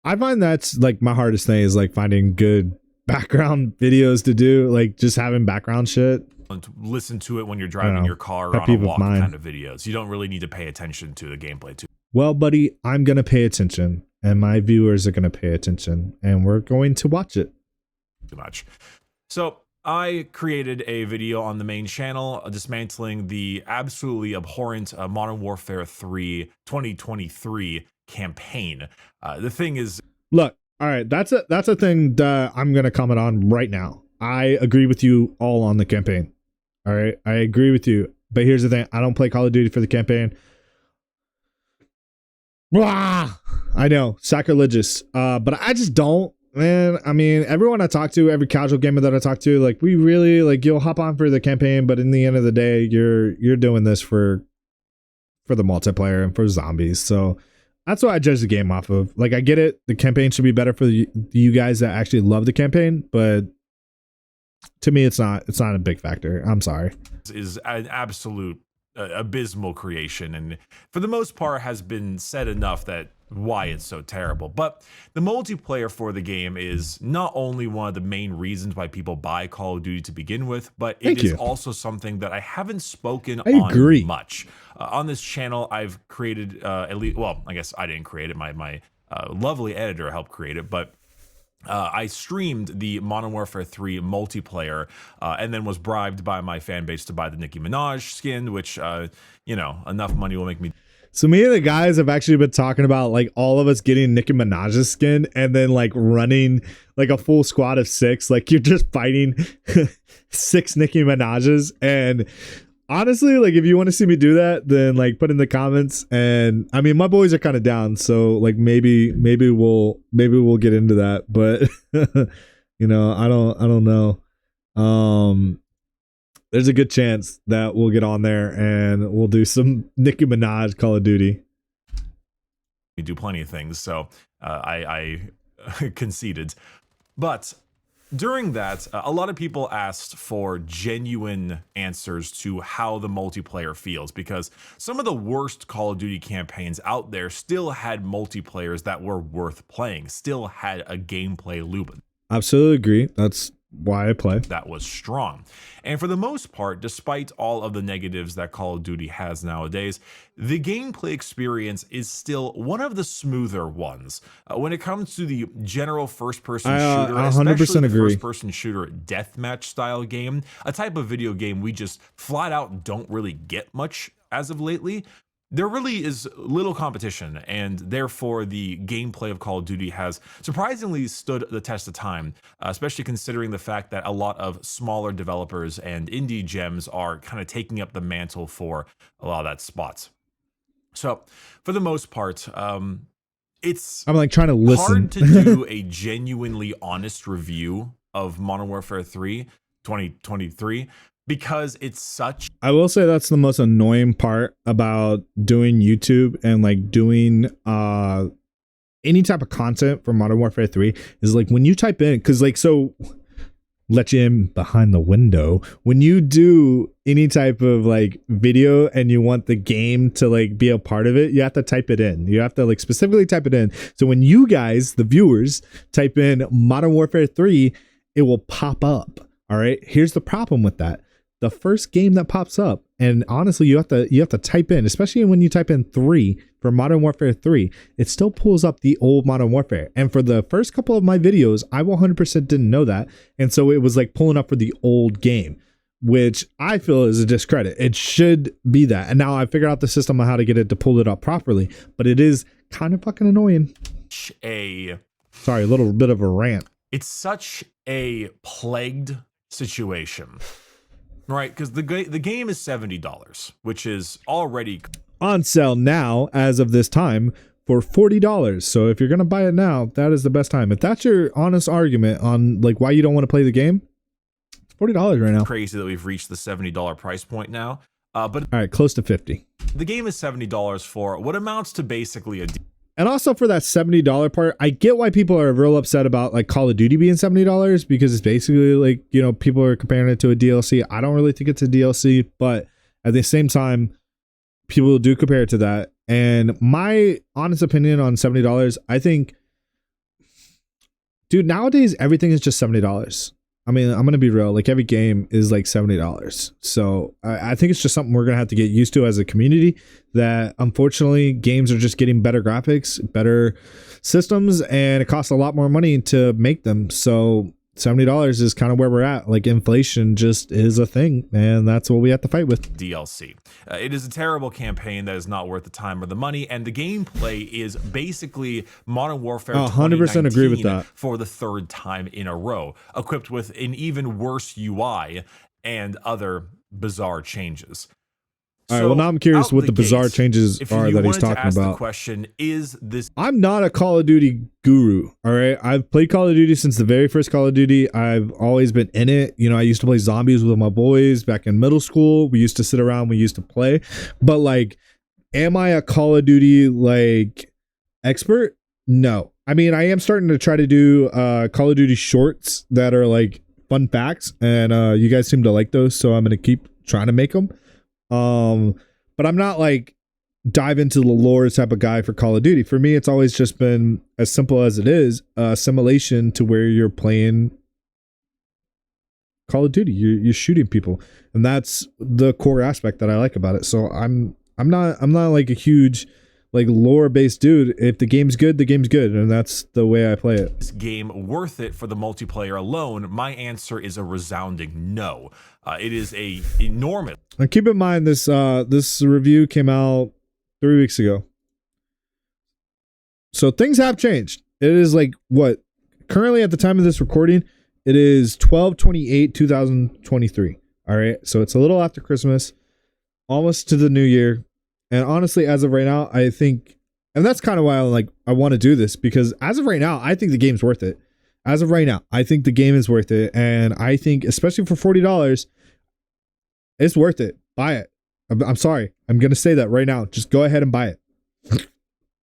I find that's like my hardest thing is like finding good background videos to do, like just having background shit. Listen to it when you're driving your car or on a walk kind of videos. You don't really need to pay attention to the gameplay too. Well, buddy, I'm going to pay attention and my viewers are going to pay attention and we're going to watch it. Too much. So I created a video on the main channel dismantling the absolutely abhorrent Modern Warfare 3 2023 campaign. The thing is, look, all right, that's a thing that I'm going to comment on right now. I agree with you all on the campaign. All right, I agree with you. But here's the thing. I don't play Call of Duty for the campaign. Blah! I know, sacrilegious. But I just don't, man. I mean, everyone I talk to, every casual gamer that I talk to, like we really like you'll hop on for the campaign, but in the end of the day, you're doing this for the multiplayer and for zombies. So that's what I judge the game off of. Like I get it, the campaign should be better for you guys that actually love the campaign, but to me, it's not a big factor. I'm sorry. Is an absolute abysmal creation, and for the most part has been said enough that why it's so terrible. But the multiplayer for the game is not only one of the main reasons why people buy Call of Duty to begin with, but it is also something that I haven't spoken on much. On this channel, I've created at least, well, I guess I didn't create it. My lovely editor helped create it, but I streamed the Modern Warfare 3 multiplayer and then was bribed by my fan base to buy the Nicki Minaj skin, which, you know, enough money will make me. So me and the guys have actually been talking about like all of us getting Nicki Minaj's skin and then like running like a full squad of 6. Like you're just fighting 6 Nicki Minaj's. And honestly, like if you want to see me do that, then like put in the comments. And I mean, my boys are kind of down, so like maybe we'll get into that. But you know, I don't know. there's a good chance that we'll get on there and we'll do some Nicki Minaj Call of Duty. We do plenty of things, so I conceded. But during that, a lot of people asked for genuine answers to how the multiplayer feels, because some of the worst Call of Duty campaigns out there still had multiplayers that were worth playing, still had a gameplay loop. Absolutely agree. That's why I play. That was strong. And for the most part, despite all of the negatives that Call of Duty has nowadays, the gameplay experience is still one of the smoother ones. When it comes to the general first-person shooter, 100% especially the agree. first-person shooter deathmatch style game, a type of video game we just flat out don't really get much as of lately, there really is little competition, and therefore the gameplay of Call of Duty has surprisingly stood the test of time, especially considering the fact that a lot of smaller developers and indie gems are kind of taking up the mantle for a lot of that spot. So, for the most part, it's I'm like trying to listen. hard to do a genuinely honest review of Modern Warfare 3 2023 because it's such. I will say that's the most annoying part about doing YouTube and like doing any type of content for Modern Warfare 3 is like when you type in, because like, so let you in behind the window, when you do any type of like video and you want the game to like be a part of it, you have to type it in. You have to like specifically type it in. So when you guys, the viewers, type in Modern Warfare 3, it will pop up. All right, here's the problem with that. The first game that pops up, and honestly, you have to type in, especially when you type in 3 for Modern Warfare 3, it still pulls up the old Modern Warfare. And for the first couple of my videos, I 100% didn't know that, and so it was like pulling up for the old game, which I feel is a discredit. It should be that. And now I figured out the system on how to get it to pull it up properly, but it is kind of fucking annoying. Sorry, a little bit of a rant. It's such a plagued situation. Right, because the game is $70, which is already on sale now as of this time for $40. So if you're gonna buy it now, that is the best time. If that's your honest argument on like why you don't want to play the game, it's $40 right now. Crazy that we've reached the $70 price point now. But all right, close to 50. The game is $70 for what amounts to basically a. And also for that $70 part, I get why people are real upset about like Call of Duty being $70 because it's basically like, you know, people are comparing it to a DLC. I don't really think it's a DLC, but at the same time, people do compare it to that. And my honest opinion on $70, I think, dude, nowadays everything is just $70. I mean, I'm going to be real. Like every game is like $70. So I think it's just something we're going to have to get used to as a community, that unfortunately games are just getting better graphics, better systems, and it costs a lot more money to make them. So $70 is kind of where we're at. Like inflation just is a thing, and that's what we have to fight with. DLC. It is a terrible campaign that is not worth the time or the money, and the gameplay is basically Modern Warfare 100% agree with that. For the third time in a row, equipped with an even worse UI and other bizarre changes. All right, well, now I'm curious what the bizarre changes are that he's talking about. The question is this. I'm not a Call of Duty guru. All right. I've played Call of Duty since the very first Call of Duty. I've always been in it. You know, I used to play zombies with my boys back in middle school. We used to sit around. We used to play. But like, am I a Call of Duty like expert? No. I mean, I am starting to try to do Call of Duty shorts that are like fun facts. And you guys seem to like those. So I'm going to keep trying to make them. But I'm not like dive into the lore type of guy for Call of Duty. For me, it's always just been as simple as it is, simulation to where you're playing Call of Duty. You're shooting people, and that's the core aspect that I like about it. So I'm not like a huge like lore based dude. If the game's good, the game's good, and that's the way I play it. This game worth it for the multiplayer alone? My answer is a resounding no. It is a enormous. And keep in mind this review came out 3 weeks ago, so things have changed. It is like what currently at the time of this recording, it is 12/28/2023. All right, so it's a little after Christmas, almost to the new year. And honestly, as of right now, I think, and that's kind of why I want to do this, because as of right now, I think the game's worth it. As of right now, I think the game is worth it. And I think, especially for $40, It's worth it. Buy it. I'm sorry. I'm gonna say that right now. Just go ahead and buy it.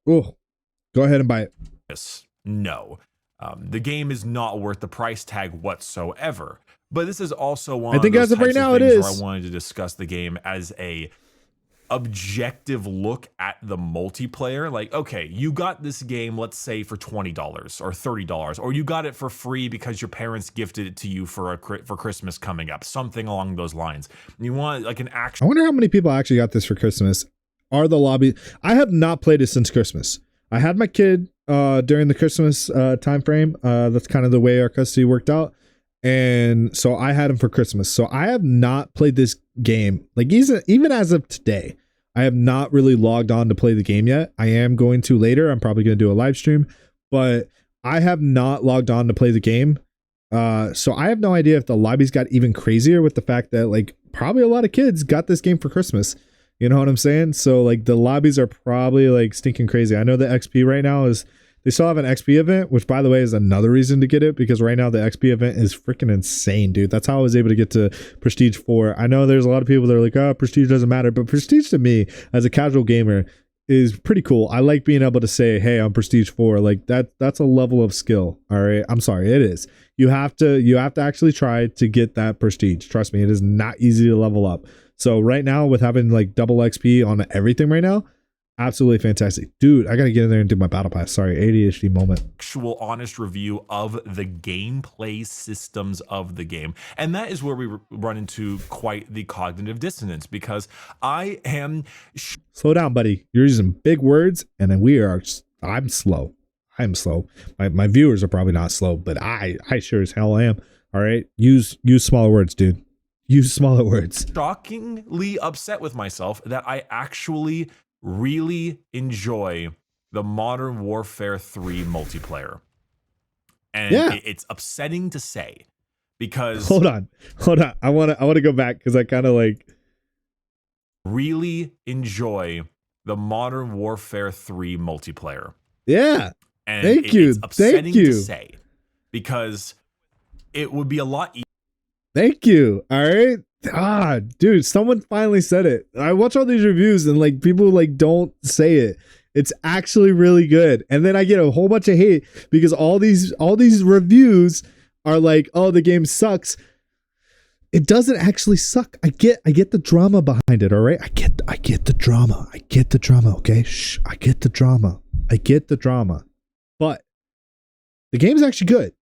Oh, go ahead and buy it. Yes. No. The game is not worth the price tag whatsoever. But this is also one I think of those as of right types now, of it things where is. I wanted to discuss the game as a objective look at the multiplayer. Like, okay, you got this game, let's say for $20 or $30, or you got it for free because your parents gifted it to you for Christmas coming up, something along those lines. You want like an I actual wonder how many people actually got this for Christmas. Are the lobby? I have not played it since Christmas. I had my kid during the Christmas time frame. That's kind of the way our custody worked out. And so I had him for Christmas. So I have not played this game. Like even as of today, I have not really logged on to play the game yet. I am going to later. I'm probably going to do a live stream, but I have not logged on to play the game. So I have no idea if the lobbies got even crazier with the fact that like probably a lot of kids got this game for Christmas. You know what I'm saying? So like the lobbies are probably like stinking crazy. I know the XP right now is they still have an XP event, which by the way is another reason to get it because right now the XP event is freaking insane, dude. That's how I was able to get to Prestige 4. I know there's a lot of people that are like, oh, Prestige doesn't matter, but Prestige to me as a casual gamer is pretty cool. I like being able to say, hey, I'm Prestige 4. Like that's a level of skill. All right. I'm sorry, it is. You have to actually try to get that prestige. Trust me, it is not easy to level up. So right now with having like double XP on everything right now, absolutely fantastic. Dude, I gotta get in there and do my battle pass. Sorry, ADHD moment. Actual honest review of the gameplay systems of the game. And that is where we run into quite the cognitive dissonance because I am... Slow down, buddy. You're using big words and then I'm slow. I'm slow. My viewers are probably not slow, but I sure as hell am. All right. Use smaller words, dude. Use smaller words. shockingly upset with myself that I actually really enjoy the Modern Warfare 3 multiplayer. And yeah. It's upsetting to say because hold on. I want to go back because I kind of like really enjoy the Modern Warfare 3 multiplayer. Yeah. And Thank you. It's upsetting Thank you. to say because it would be a lot easier. Thank you. All right. Ah, dude, someone finally said it. I watch all these reviews and like people like don't say it. It's actually really good. And then I get a whole bunch of hate because all these reviews are like, "Oh, the game sucks." It doesn't actually suck. I get the drama behind it, all right? I get the drama. I get the drama, okay? Shh. I get the drama. But the game's actually good.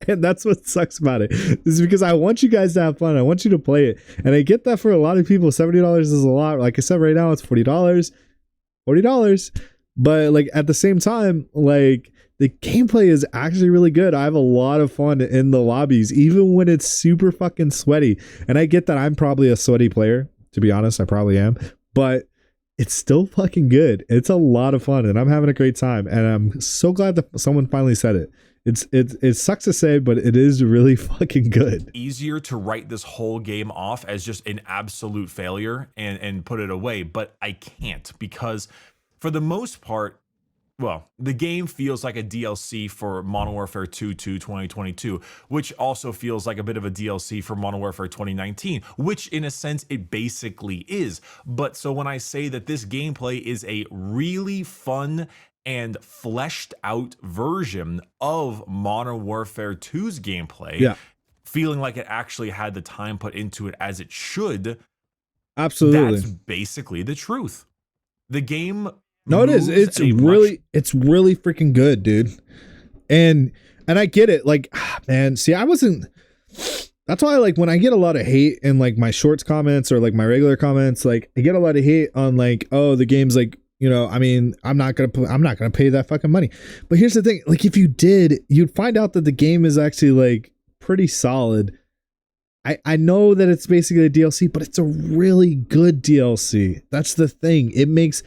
And that's what sucks about it. This is because I want you guys to have fun. I want you to play it. And I get that for a lot of people, $70 is a lot. Like I said, right now it's $40. But like at the same time, like the gameplay is actually really good. I have a lot of fun in the lobbies, even when it's super fucking sweaty. And I get that I'm probably a sweaty player. To be honest, I probably am. But it's still fucking good. It's a lot of fun and I'm having a great time. And I'm so glad that someone finally said it. It sucks to say, but it is really fucking good. Easier to write this whole game off as just an absolute failure and put it away, but I can't because for the most part, well, the game feels like a DLC for Modern Warfare 2 2022, which also feels like a bit of a DLC for Modern Warfare 2019, which in a sense it basically is. But so when I say that this gameplay is a really fun and fleshed out version of Modern Warfare 2's gameplay, yeah, feeling like it actually had the time put into it as it should. Absolutely. That's basically the truth. The game No, it is. It's really freaking good, dude. And I get it. Like, man, see, that's why like when I get a lot of hate in like my shorts comments or like my regular comments, like I get a lot of hate on like, oh, the game's like, you know, I mean, I'm not gonna pay that fucking money. But here's the thing, like if you did, you'd find out that the game is actually like pretty solid. I know that it's basically a DLC, but it's a really good DLC. That's the thing. It makes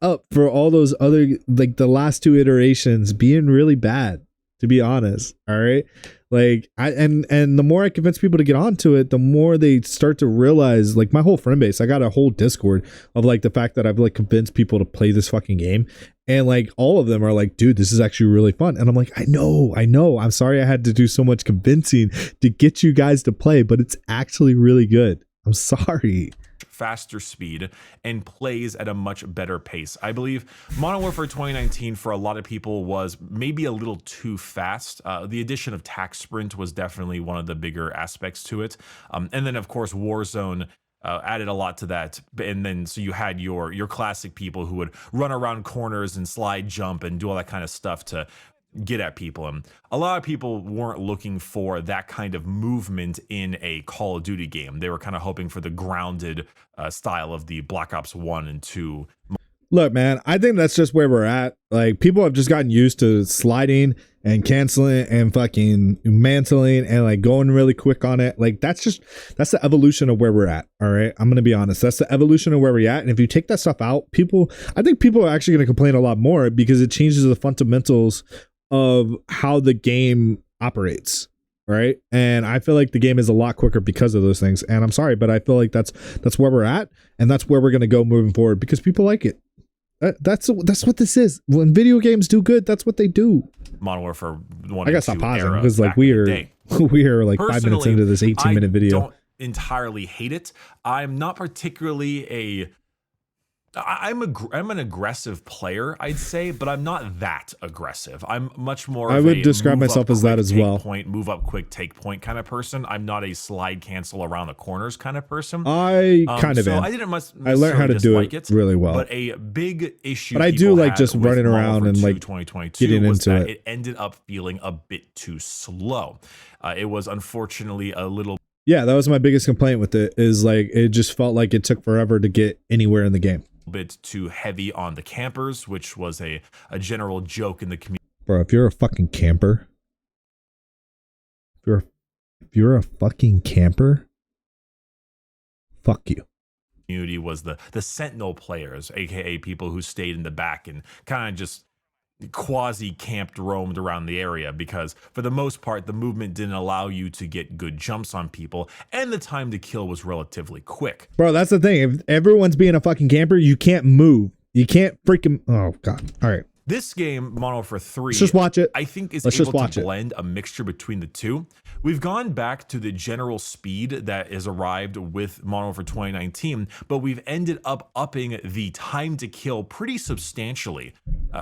up for all those other like the last two iterations being really bad, to be honest. All right. Like and the more I convince people to get onto it, the more they start to realize, like my whole friend base, I got a whole Discord of like the fact that I've like convinced people to play this fucking game. And like all of them are like, dude, this is actually really fun. And I'm like, I know. I'm sorry I had to do so much convincing to get you guys to play, but it's actually really good. I'm sorry. Faster speed and plays at a much better pace. I believe Modern Warfare 2019 for a lot of people was maybe a little too fast. The addition of Tac Sprint was definitely one of the bigger aspects to it. And then of course Warzone added a lot to that. And then so you had your classic people who would run around corners and slide jump and do all that kind of stuff to get at people. And a lot of people weren't looking for that kind of movement in a Call of Duty game. They were kind of hoping for the grounded style of the Black Ops 1 and 2. Look, man, I think that's just where we're at. Like, people have just gotten used to sliding and canceling and fucking mantling and like going really quick on it. Like, that's the evolution of where we're at. All right. I'm going to be honest. That's the evolution of where we're at. And if you take that stuff out, I think people are actually going to complain a lot more because it changes the fundamentals of how the game operates. Right. And I feel like the game is a lot quicker because of those things. And I'm sorry, but I feel like that's where we're at. And that's where we're going to go moving forward because people like it. That's what this is. When video games do good, that's what they do. Modern Warfare 1 I gotta stop pausing because like we are like 5 minutes into this 18-minute video. I don't entirely hate it. I'm not particularly I'm an aggressive player, I'd say, but I'm not that aggressive. I'm much more. I would describe myself as that as well. Move up quick, take point kind of person. I'm not a slide cancel around the corners kind of person. I kind of am. I learned how to do it really well. But a big issue. But I do like just running around and like 2022 getting into it. It ended up feeling a bit too slow. It was unfortunately a little. Yeah, that was my biggest complaint with it. Is like it just felt like it took forever to get anywhere in the game. Bit too heavy on the campers, which was a general joke in the community. Bro, if you're a fucking camper, if you're a fucking camper, fuck you. Community was the sentinel players, aka people who stayed in the back and kind of just quasi camped, roamed around the area, because for the most part the movement didn't allow you to get good jumps on people and the time to kill was relatively quick. Bro, that's the thing. If everyone's being a fucking camper, you can't move. You can't freaking. Oh god. All right. This game, Modern Warfare 3, let's just watch it. I think is able to blend a mixture between the two. We've gone back to the general speed that has arrived with Modern Warfare 2019, but we've ended up upping the time to kill pretty substantially.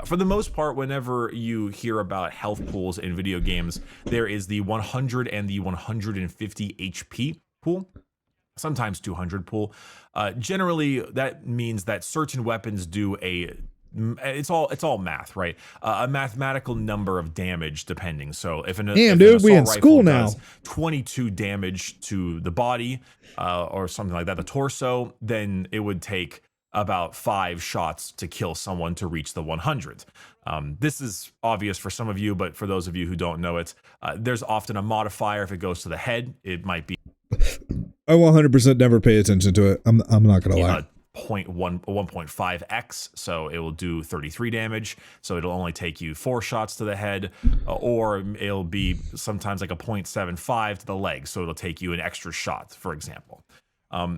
For the most part, whenever you hear about health pools in video games, there is the 100 and the 150 HP pool. Sometimes 200 pool. Generally, that means that certain weapons do it's all math, right? A mathematical number of damage depending. So if an we in school now. Does 22 damage to the body or something like that, the torso, then it would take about 5 shots to kill someone to reach the 100. This is obvious for some of you, but for those of you who don't know it, there's often a modifier. If it goes to the head, it might be. I 100% never pay attention to it. I'm not gonna lie. 1.5x, so it will do 33 damage, so it'll only take you 4 shots to the head, or it'll be sometimes like a 0.75 to the leg, so it'll take you an extra shot, for example.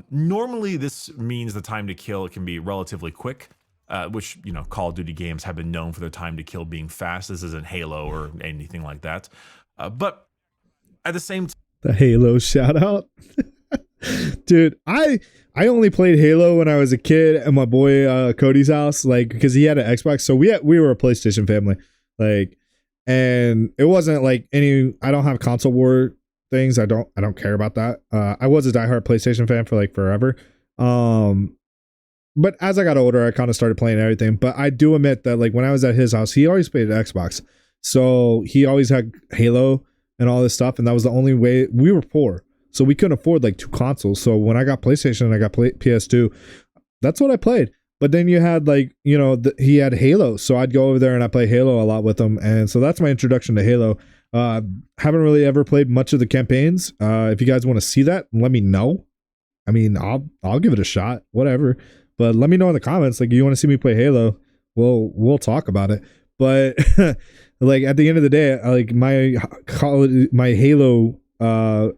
Normally this means the time to kill can be relatively quick, which, you know, Call of Duty games have been known for their time to kill being fast. This isn't Halo or anything like that, but at the same time, the Halo shout out. Dude, I only played Halo when I was a kid at my boy Cody's house, like because he had an Xbox, so we were a PlayStation family, like, and it wasn't like I don't have console war things. I don't care about that. I was a diehard PlayStation fan for like forever, but as I got older, I kind of started playing everything. But I do admit that like when I was at his house, he always played Xbox, so he always had Halo and all this stuff, and that was the only way. We were poor, so we couldn't afford like 2 consoles. So when I got PlayStation and I got PS2, that's what I played. But then you had like, you know, he had Halo. So I'd go over there and I play Halo a lot with him. And so that's my introduction to Halo. Haven't really ever played much of the campaigns. If you guys want to see that, let me know. I mean, I'll give it a shot, whatever. But let me know in the comments, like, you want to see me play Halo? We'll talk about it. But like at the end of the day, like my Halo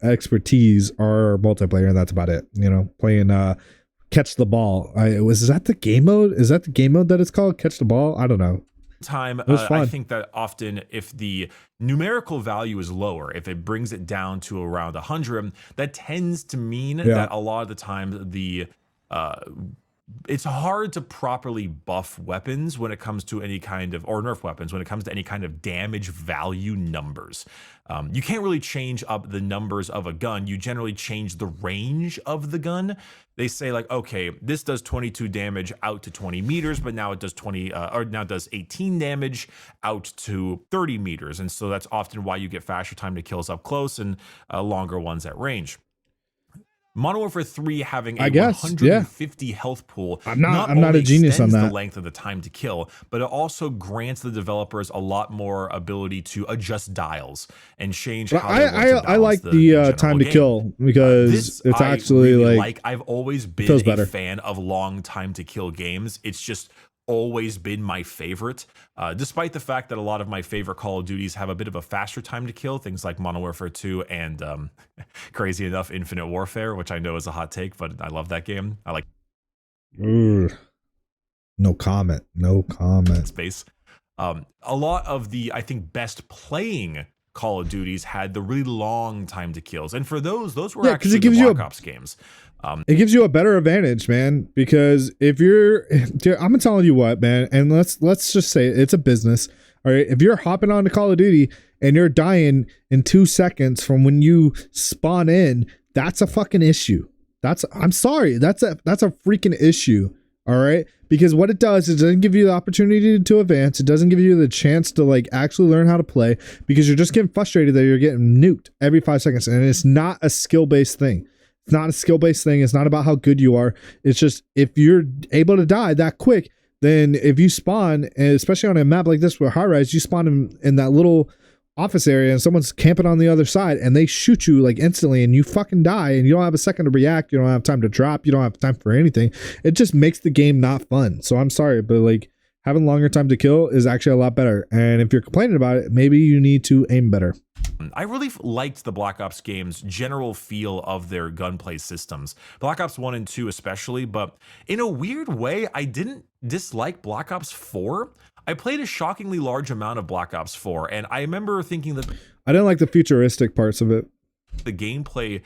expertise are multiplayer, and that's about it. You know, playing catch the ball. Is that the game mode? Is that the game mode that it's called? Catch the ball? I don't know. Time, was fun. I think that often if the numerical value is lower, if it brings it down to around 100, that tends to mean that a lot of the time the it's hard to properly buff weapons when it comes to any kind of, or nerf weapons when it comes to any kind of damage value numbers. You can't really change up the numbers of a gun. You generally change the range of the gun. They say like, okay, this does 22 damage out to 20 meters, but now it does 18 damage out to 30 meters. And so that's often why you get faster time to kills up close and longer ones at range. Modern Warfare 3 having a 150 health pool I'm not a genius on that. The length of the time to kill, but it also grants the developers a lot more ability to adjust dials and change how they want to balance I like the time to kill because it's actually really like I've always been a fan of long time to kill games. It's just always been my favorite, despite the fact that a lot of my favorite Call of Duties have a bit of a faster time to kill, things like Modern Warfare 2 and crazy enough Infinite Warfare, which I know is a hot take, but I love that game. I like no comment space. A lot of the, I think, best playing Call of Duties had the really long time to kills, and for those were actually the Black Ops games. It gives you a better advantage, man, because if you're, dude, I'm telling you what, man, and let's just say it's a business. All right, if you're hopping on to Call of Duty and you're dying in 2 seconds from when you spawn in, that's a fucking issue. I'm sorry, that's a freaking issue. All right, because what it does is it doesn't give you the opportunity to advance. It doesn't give you the chance to like actually learn how to play because you're just getting frustrated that you're getting nuked every 5 seconds, and it's not a skill-based thing. It's not a skill-based thing. It's not about how good you are. It's just if you're able to die that quick, then if you spawn, and especially on a map like this where high rise, you spawn in that little office area and someone's camping on the other side and they shoot you like instantly and you fucking die and you don't have a second to react. You don't have time to drop. You don't have time for anything. It just makes the game not fun. So I'm sorry, but like having longer time to kill is actually a lot better. And if you're complaining about it, maybe you need to aim better. I really liked the Black Ops games' general feel of their gunplay systems. Black Ops 1 and 2 especially, but in a weird way, I didn't dislike Black Ops 4. I played a shockingly large amount of Black Ops 4, and I remember thinking that I didn't like the futuristic parts of it. The gameplay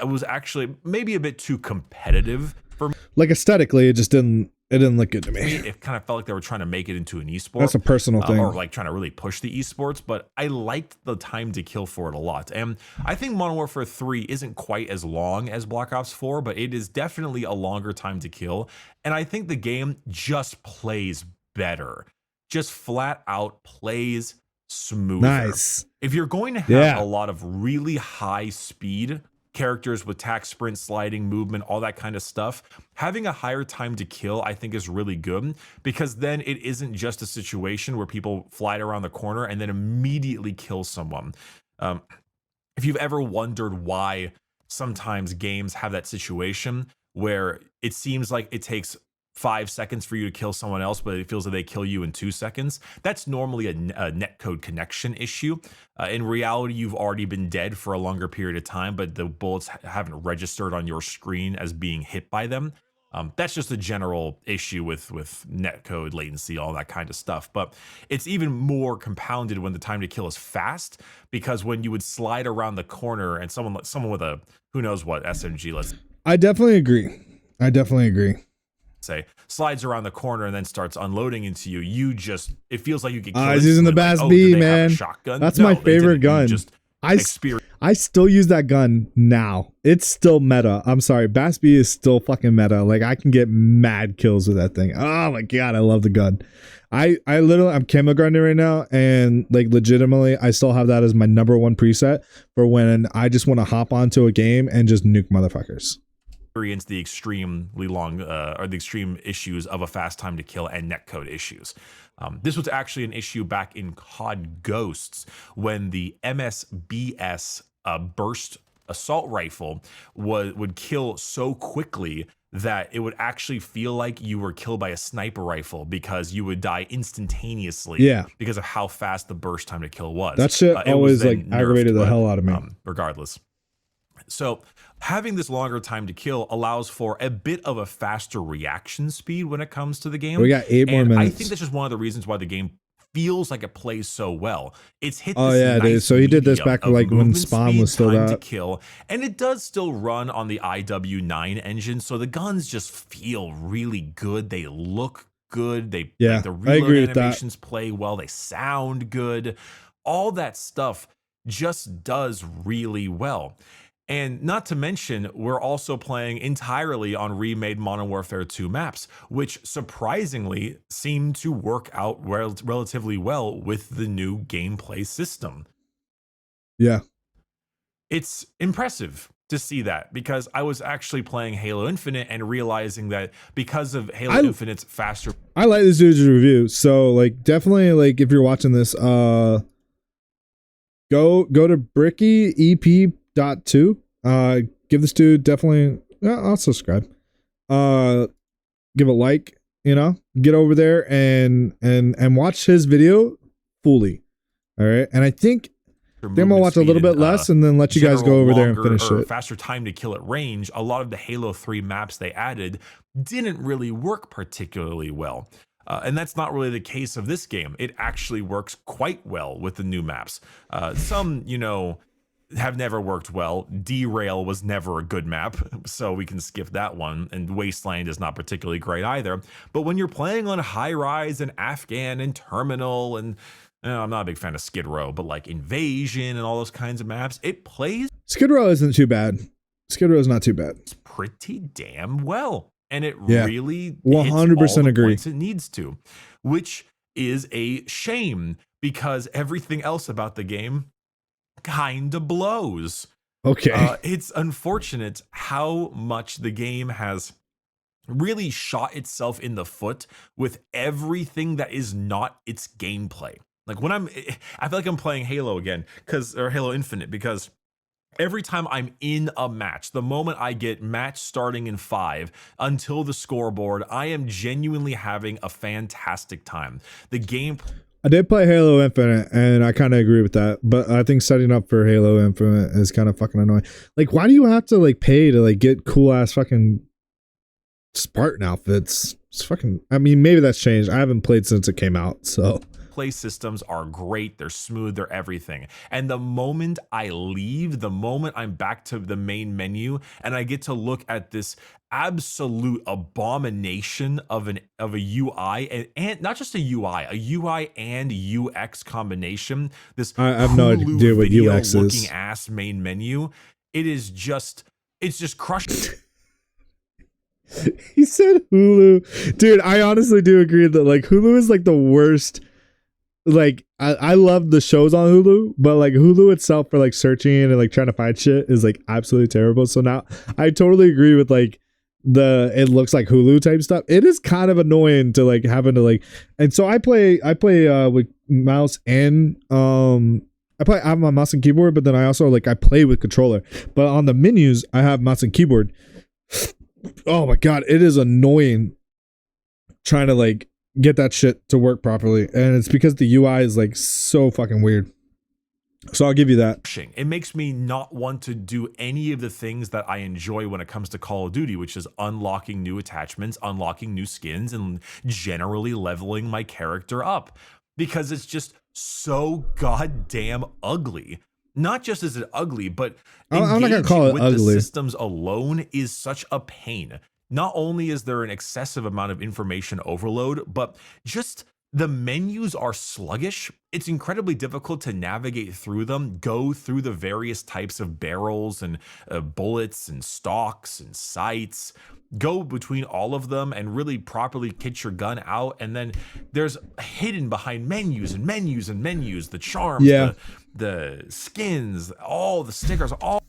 was actually maybe a bit too competitive for me. Like aesthetically, it didn't look good to me. It kind of felt like they were trying to make it into an esport. That's a personal thing. Or like trying to really push the esports, but I liked the time to kill for it a lot. And I think Modern Warfare 3 isn't quite as long as Black Ops 4, but it is definitely a longer time to kill. And I think the game just plays better. Just flat out plays smoother. Nice. If you're going to have a lot of really high speed characters with tack, sprint, sliding, movement, all that kind of stuff, having a higher time to kill, I think is really good because then it isn't just a situation where people fly around the corner and then immediately kill someone. If you've ever wondered why sometimes games have that situation where it seems like it takes 5 seconds for you to kill someone else, but it feels like they kill you in 2 seconds. That's normally a netcode connection issue. In reality, you've already been dead for a longer period of time, but the bullets haven't registered on your screen as being hit by them. That's just a general issue with netcode, latency, all that kind of stuff. But it's even more compounded when the time to kill is fast, because when you would slide around the corner and someone with a who knows what SMG, I definitely agree. Say slides around the corner and then starts unloading into you, it feels like you get killed. I was using the Bass B, man. Shotgun? That's my favorite gun. I still use that gun now. It's still meta. I'm sorry, Bass B is still fucking meta. Like I can get mad kills with that thing. Oh my god, I love the gun. I'm camo grinding right now, and like legitimately, I still have that as my #1 preset for when I just want to hop onto a game and just nuke motherfuckers. Experience the extremely long or the extreme issues of a fast time to kill and netcode issues. This was actually an issue back in COD Ghosts when the MSBS burst assault rifle would kill so quickly that it would actually feel like you were killed by a sniper rifle because you would die instantaneously because of how fast the burst time to kill was. That shit always like aggravated the hell out of me. Regardless. So having this longer time to kill allows for a bit of a faster reaction speed when it comes to the game. We got 8 more and minutes. I think that's just one of the reasons why the game feels like it plays so well. It's hit Oh this yeah, nice dude. So he did this medium back of like when movement Spawn speed, was still time to out. kill, and it does still run on the IW9 engine, so the guns just feel really good. They look good. They Yeah, like, the I reload agree with that. animations play well. They sound good. All that stuff just does really well. And not to mention, we're also playing entirely on remade Modern Warfare 2 maps, which surprisingly seem to work out relatively well with the new gameplay system. Yeah. It's impressive to see that, because I was actually playing Halo Infinite and realizing that because of Halo Infinite's faster. I like this dude's review. So like definitely like if you're watching this, go to Bricky EP.2. Give this dude definitely I'll subscribe. Give a like, you know, get over there and watch his video fully. All right. And I think I'm gonna watch a little bit less and then let you guys go over there and finish it. Faster time to kill at range. A lot of the Halo 3 maps they added didn't really work particularly well. And that's not really the case of this game. It actually works quite well with the new maps. Some, you know, have never worked well. Derail was never a good map, so we can skip that one. And Wasteland is not particularly great either. But when you're playing on High Rise and Afghan and Terminal and I'm not a big fan of Skid Row, but like Invasion and all those kinds of maps, it plays Skid Row isn't too bad. Skid Row is not too bad. It's pretty damn well. And it really 100% agree. Points it needs to, which is a shame because everything else about the game kind of blows. Okay. It's unfortunate how much the game has really shot itself in the foot with everything that is not its gameplay. Like when I feel like I'm playing Halo again or Halo Infinite, because every time I'm in a match, the moment I get match starting in 5 until the scoreboard, I am genuinely having a fantastic time. The game. I did play Halo Infinite and I kind of agree with that, but I think setting up for Halo Infinite is kind of fucking annoying. Like, why do you have to like pay to like get cool ass fucking Spartan outfits? It's fucking, I mean, maybe that's changed. I haven't played since it came out, so. Play systems are great. They're smooth. They're everything. And the moment I leave, the moment I'm back to the main menu and I get to look at this absolute abomination of a UI and not just a UI and UX combination. This I have no idea what UX looking is. ass main menu. It's just crushed. He said Hulu. Dude, I honestly do agree that like Hulu is like the worst. Like I love the shows on Hulu, but like Hulu itself for like searching and like trying to find shit is like absolutely terrible. So now I totally agree with like it looks like Hulu type stuff. It is kind of annoying to like having to like, and so I play with mouse and I have my mouse and keyboard, but then I also like I play with controller. But on the menus I have mouse and keyboard. Oh my god, it is annoying trying to like get that shit to work properly, and it's because the UI is like so fucking weird. So I'll give you that. It makes me not want to do any of the things that I enjoy when it comes to Call of Duty, which is unlocking new attachments, unlocking new skins, and generally leveling my character up, because it's just so goddamn ugly. Not just is it ugly, but I'm not gonna call it with ugly. The systems alone is such a pain. Not only is there an excessive amount of information overload, but just the menus are sluggish. It's incredibly difficult to navigate through them, go through the various types of barrels and bullets and stocks and sights, go between all of them and really properly kit your gun out. And then there's hidden behind menus and menus and menus, the charms, the skins, all the stickers, all.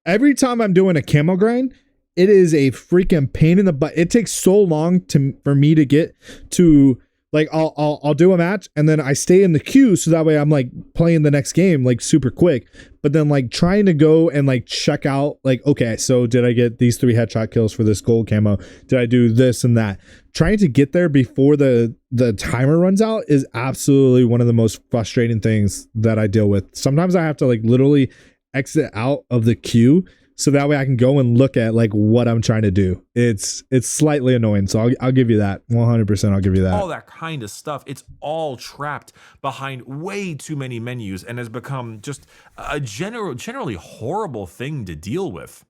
Every time I'm doing a camo grind, it is a freaking pain in the butt. It takes so long for me to get to like I'll do a match and then I stay in the queue so that way I'm like playing the next game like super quick. But then like trying to go and like check out like, okay, so did I get these 3 headshot kills for this gold camo? Did I do this and that? Trying to get there before the timer runs out is absolutely one of the most frustrating things that I deal with. Sometimes I have to like literally exit out of the queue so that way I can go and look at like what I'm trying to do. It's slightly annoying, so I'll give you that 100%. I'll give you that. All that kind of stuff, it's all trapped behind way too many menus and has become just a generally horrible thing to deal with.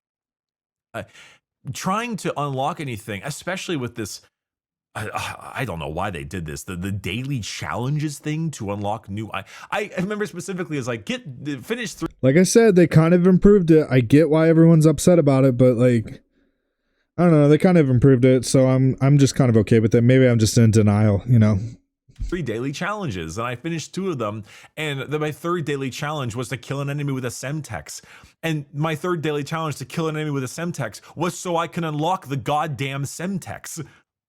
Trying to unlock anything, especially with this, I don't know why they did this. The daily challenges thing to unlock new. I remember specifically as like finish 3. Like I said, they kind of improved it. I get why everyone's upset about it, but like, I don't know, they kind of improved it, so I'm just kind of okay with it. Maybe I'm just in denial, you know. 3 daily challenges, and I finished 2 of them, and my third daily challenge was to kill an enemy with a Semtex. And my third daily challenge to kill an enemy with a Semtex was so I can unlock the goddamn Semtex.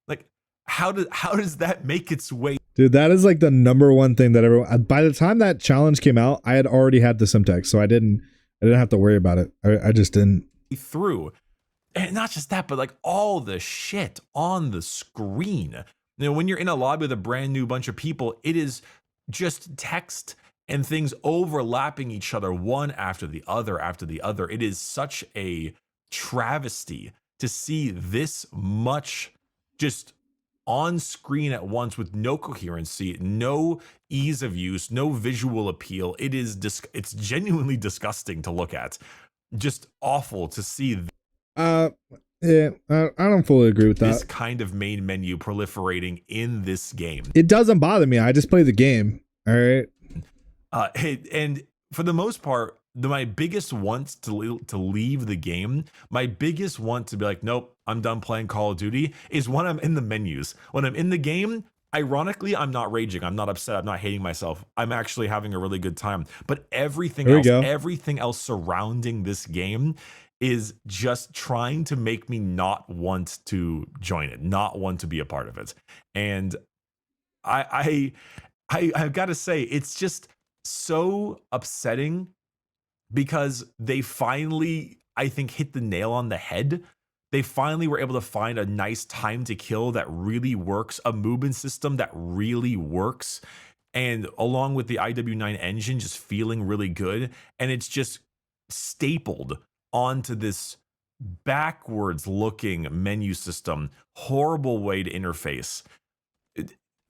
Like, how does that make its way? Dude, that is like the number one thing that everyone, by the time that challenge came out, I had already had the Semtex, so I didn't have to worry about it. I just didn't. Through. And not just that, but like all the shit on the screen. You know, when you're in a lobby with a brand new bunch of people, it is just text and things overlapping each other one after the other after the other. It is such a travesty to see this much just on screen at once with no coherency, no ease of use, no visual appeal. It's genuinely disgusting to look at. Just awful to see. Yeah, I don't fully agree with that. This kind of main menu proliferating in this game. It doesn't bother me. I just play the game. All right. And for the most part, my biggest want to leave the game, my biggest want to be like, nope, I'm done playing Call of Duty, is when I'm in the menus. When I'm in the game, ironically, I'm not raging. I'm not upset. I'm not hating myself. I'm actually having a really good time. But everything else surrounding this game is just trying to make me not want to join it, not want to be a part of it. And I've got to say, it's just so upsetting because they finally, I think, hit the nail on the head. They finally were able to find a nice time to kill that really works, a movement system that really works, and along with the IW9 engine just feeling really good. And it's just stapled onto this backwards looking menu system, horrible way to interface.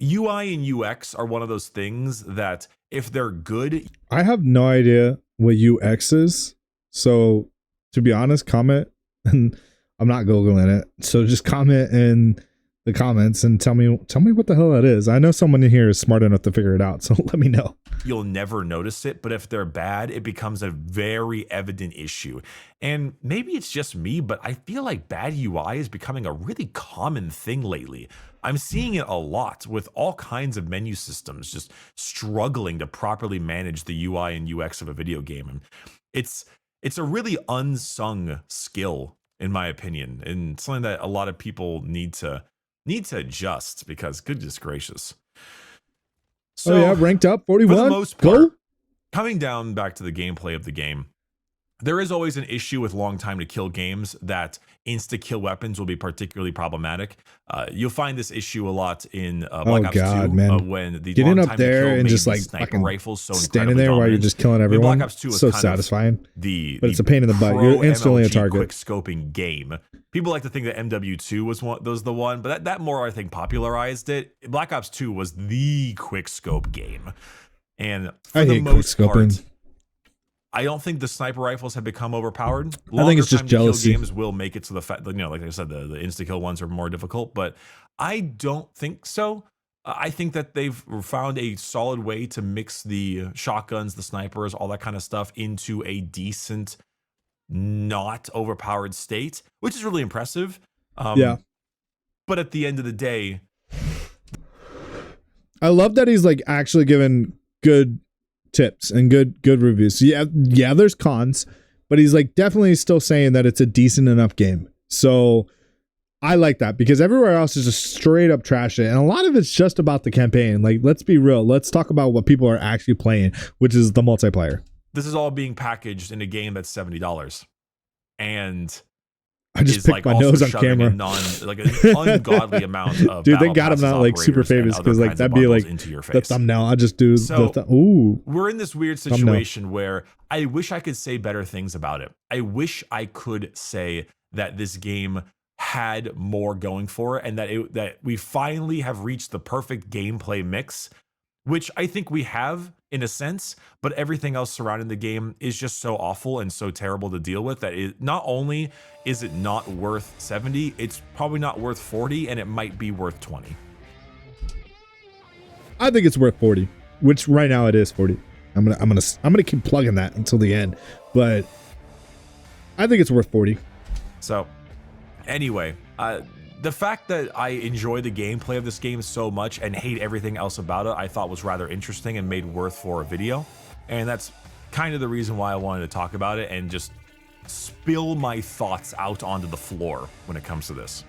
UI and UX are one of those things that if they're good, I have no idea what UX is. So to be honest, comment, and I'm not Googling it. So just comment in the comments and tell me what the hell that is. I know someone in here is smart enough to figure it out. So let me know. You'll never notice it, but if they're bad, it becomes a very evident issue. And maybe it's just me, but I feel like bad UI is becoming a really common thing lately. I'm seeing it a lot with all kinds of menu systems just struggling to properly manage the UI and UX of a video game. And it's a really unsung skill, in my opinion, and something that a lot of people need to adjust because goodness gracious. So yeah, ranked up 41. For the most part, coming down back to the gameplay of the game, there is always an issue with long time to kill games that insta-kill weapons will be particularly problematic. You'll find this issue a lot in Black Ops 2 when the getting long up time there to kill and just like sniper rifles so standing there while you're just killing everyone. Black Ops 2 was so kind satisfying. But it's a pain in the butt. You're instantly a target. Quick scoping game. People like to think that MW2 was the one, but that more I think popularized it. Black Ops 2 was the quick scope game, and for the most part, I don't think the sniper rifles have become overpowered. I think it's just jealousy. Games will make it to the fact, like I said, the insta kill ones are more difficult, but I don't think so. I think that they've found a solid way to mix the shotguns, the snipers, all that kind of stuff into a decent, not overpowered state, which is really impressive. Yeah. But at the end of the day, I love that he's like actually giving good tips and good reviews. So yeah, there's cons, but he's like definitely still saying that it's a decent enough game. So I like that because everywhere else is just straight up trash it, and a lot of it's just about the campaign. Like, let's be real. Let's talk about what people are actually playing, which is the multiplayer. This is all being packaged in a game that's $70, and I just is picked like my also nose on shoving camera. like an ungodly amount of Dude, they battle got him passes, not like super operators, and famous other because like kinds of that'd be bundles like into your the face. thumbnail. I'll just do So, ooh. We're in this weird situation where I wish I could say better things about it. I wish I could say that this game had more going for it and that we finally have reached the perfect gameplay mix, which I think we have in a sense, but everything else surrounding the game is just so awful and so terrible to deal with that not only is it not worth 70, it's probably not worth 40, and it might be worth 20. I think it's worth 40, which right now it is 40. I'm gonna keep plugging that until the end, but I think it's worth 40. So anyway, the fact that I enjoy the gameplay of this game so much and hate everything else about it, I thought was rather interesting and made worth for a video. And that's kind of the reason why I wanted to talk about it and just spill my thoughts out onto the floor when it comes to this.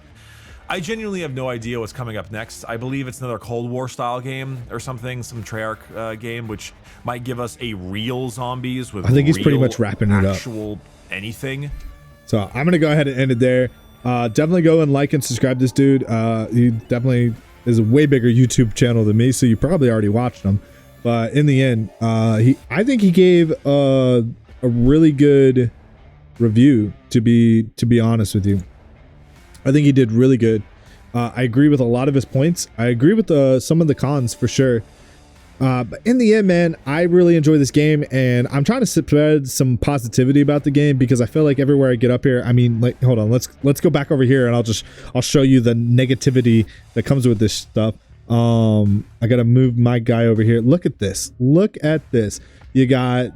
I genuinely have no idea what's coming up next. I believe it's another Cold War style game or something, some Treyarch game, which might give us a real zombies with I think he's pretty much wrapping it up. Actual anything. So I'm gonna go ahead and end it there. Definitely go and like and subscribe this dude. He definitely is a way bigger YouTube channel than me, so you probably already watched him. But in the end, I think he gave a really good review. To be honest with you, I think he did really good. I agree with a lot of his points. I agree with some of the cons for sure. But in the end, man, I really enjoy this game, and I'm trying to spread some positivity about the game because I feel like everywhere I get up here, I mean, like, hold on, let's go back over here and I'll show you the negativity that comes with this stuff. I gotta move my guy over here. Look at this. Look at this. You got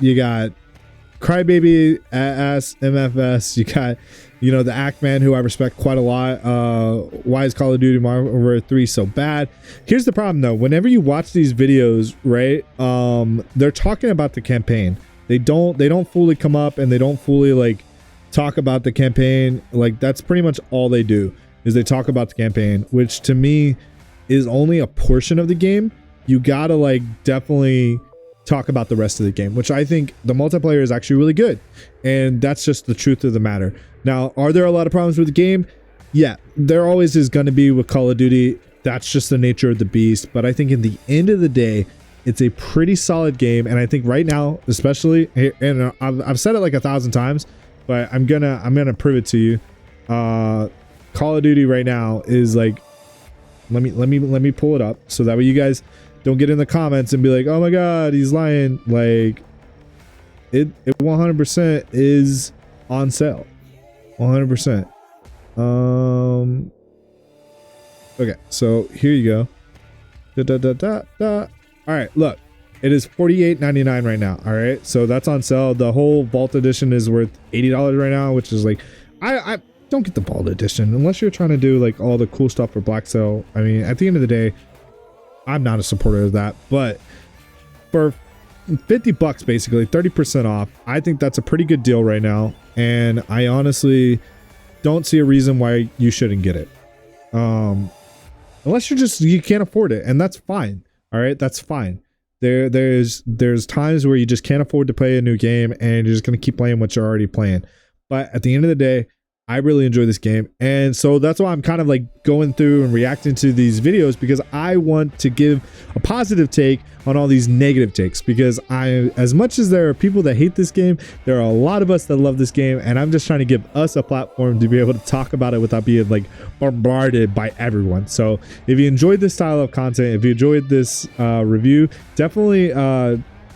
Crybaby ass MFS. You got, the Ackman, who I respect quite a lot. Why is Call of Duty Modern Warfare 3 so bad? Here's the problem though. Whenever you watch these videos, right, they're talking about the campaign. They don't fully come up and they don't fully like talk about the campaign. Like that's pretty much all they do is they talk about the campaign, which to me is only a portion of the game. You gotta like definitely talk about the rest of the game, which I think the multiplayer is actually really good, and that's just the truth of the matter. Now, are there a lot of problems with the game? Yeah, there always is going to be with Call of Duty. That's just the nature of the beast. But I think in the end of the day, it's a pretty solid game, and I think right now, especially, and I've said it like 1,000 times, but I'm gonna prove it to you. Call of Duty right now is like, let me pull it up so that way you guys don't get in the comments and be like, oh my god, he's lying. Like it 100% is on sale. 100%. Okay, so here you go. All right, look, it is $48.99 right now. All right, so that's on sale. The whole Vault Edition is worth $80 right now, which is like, I don't get the Vault Edition unless you're trying to do like all the cool stuff for Black Sale. I mean, at the end of the day, I'm not a supporter of that, but for $50 basically, 30% off, I think that's a pretty good deal right now, and I honestly don't see a reason why you shouldn't get it, unless you can't afford it, and that's fine. All right, that's fine. There's times where you just can't afford to play a new game and you're just gonna keep playing what you're already playing, but at the end of the day, I really enjoy this game, and so that's why I'm kind of like going through and reacting to these videos, because I want to give a positive take on all these negative takes, because as much as there are people that hate this game, there are a lot of us that love this game, and I'm just trying to give us a platform to be able to talk about it without being like bombarded by everyone. So if you enjoyed this style of content, if you enjoyed this review, definitely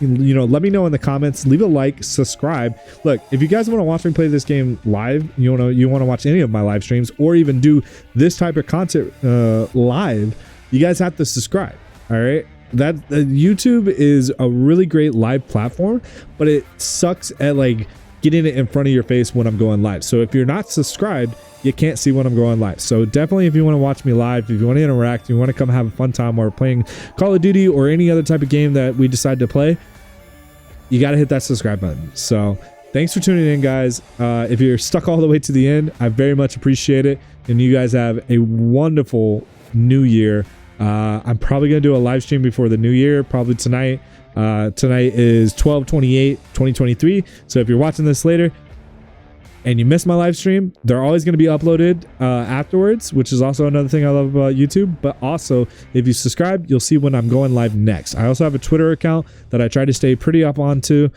let me know in the comments. Leave a like, subscribe. Look, if you guys want to watch me play this game live, you want to watch any of my live streams, or even do this type of content live, you guys have to subscribe. All right, that YouTube is a really great live platform, but it sucks at like getting it in front of your face when I'm going live. So if you're not subscribed, you can't see when I'm going live. So definitely, if you want to watch me live, if you want to interact, if you want to come have a fun time while we're playing Call of Duty or any other type of game that we decide to play, you got to hit that subscribe button. So thanks for tuning in, guys. If you're stuck all the way to the end, I very much appreciate it. And you guys have a wonderful new year. I'm probably going to do a live stream before the new year, probably tonight. Tonight is 12/28/2023. So if you're watching this later, and you miss my live stream, they're always going to be uploaded afterwards, which is also another thing I love about YouTube. But also, if you subscribe, you'll see when I'm going live next. I also have a Twitter account that I try to stay pretty up onto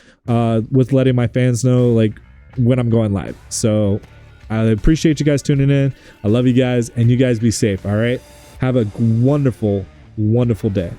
with letting my fans know like when I'm going live. So I appreciate you guys tuning in. I love you guys, and you guys be safe. All right, have a wonderful day.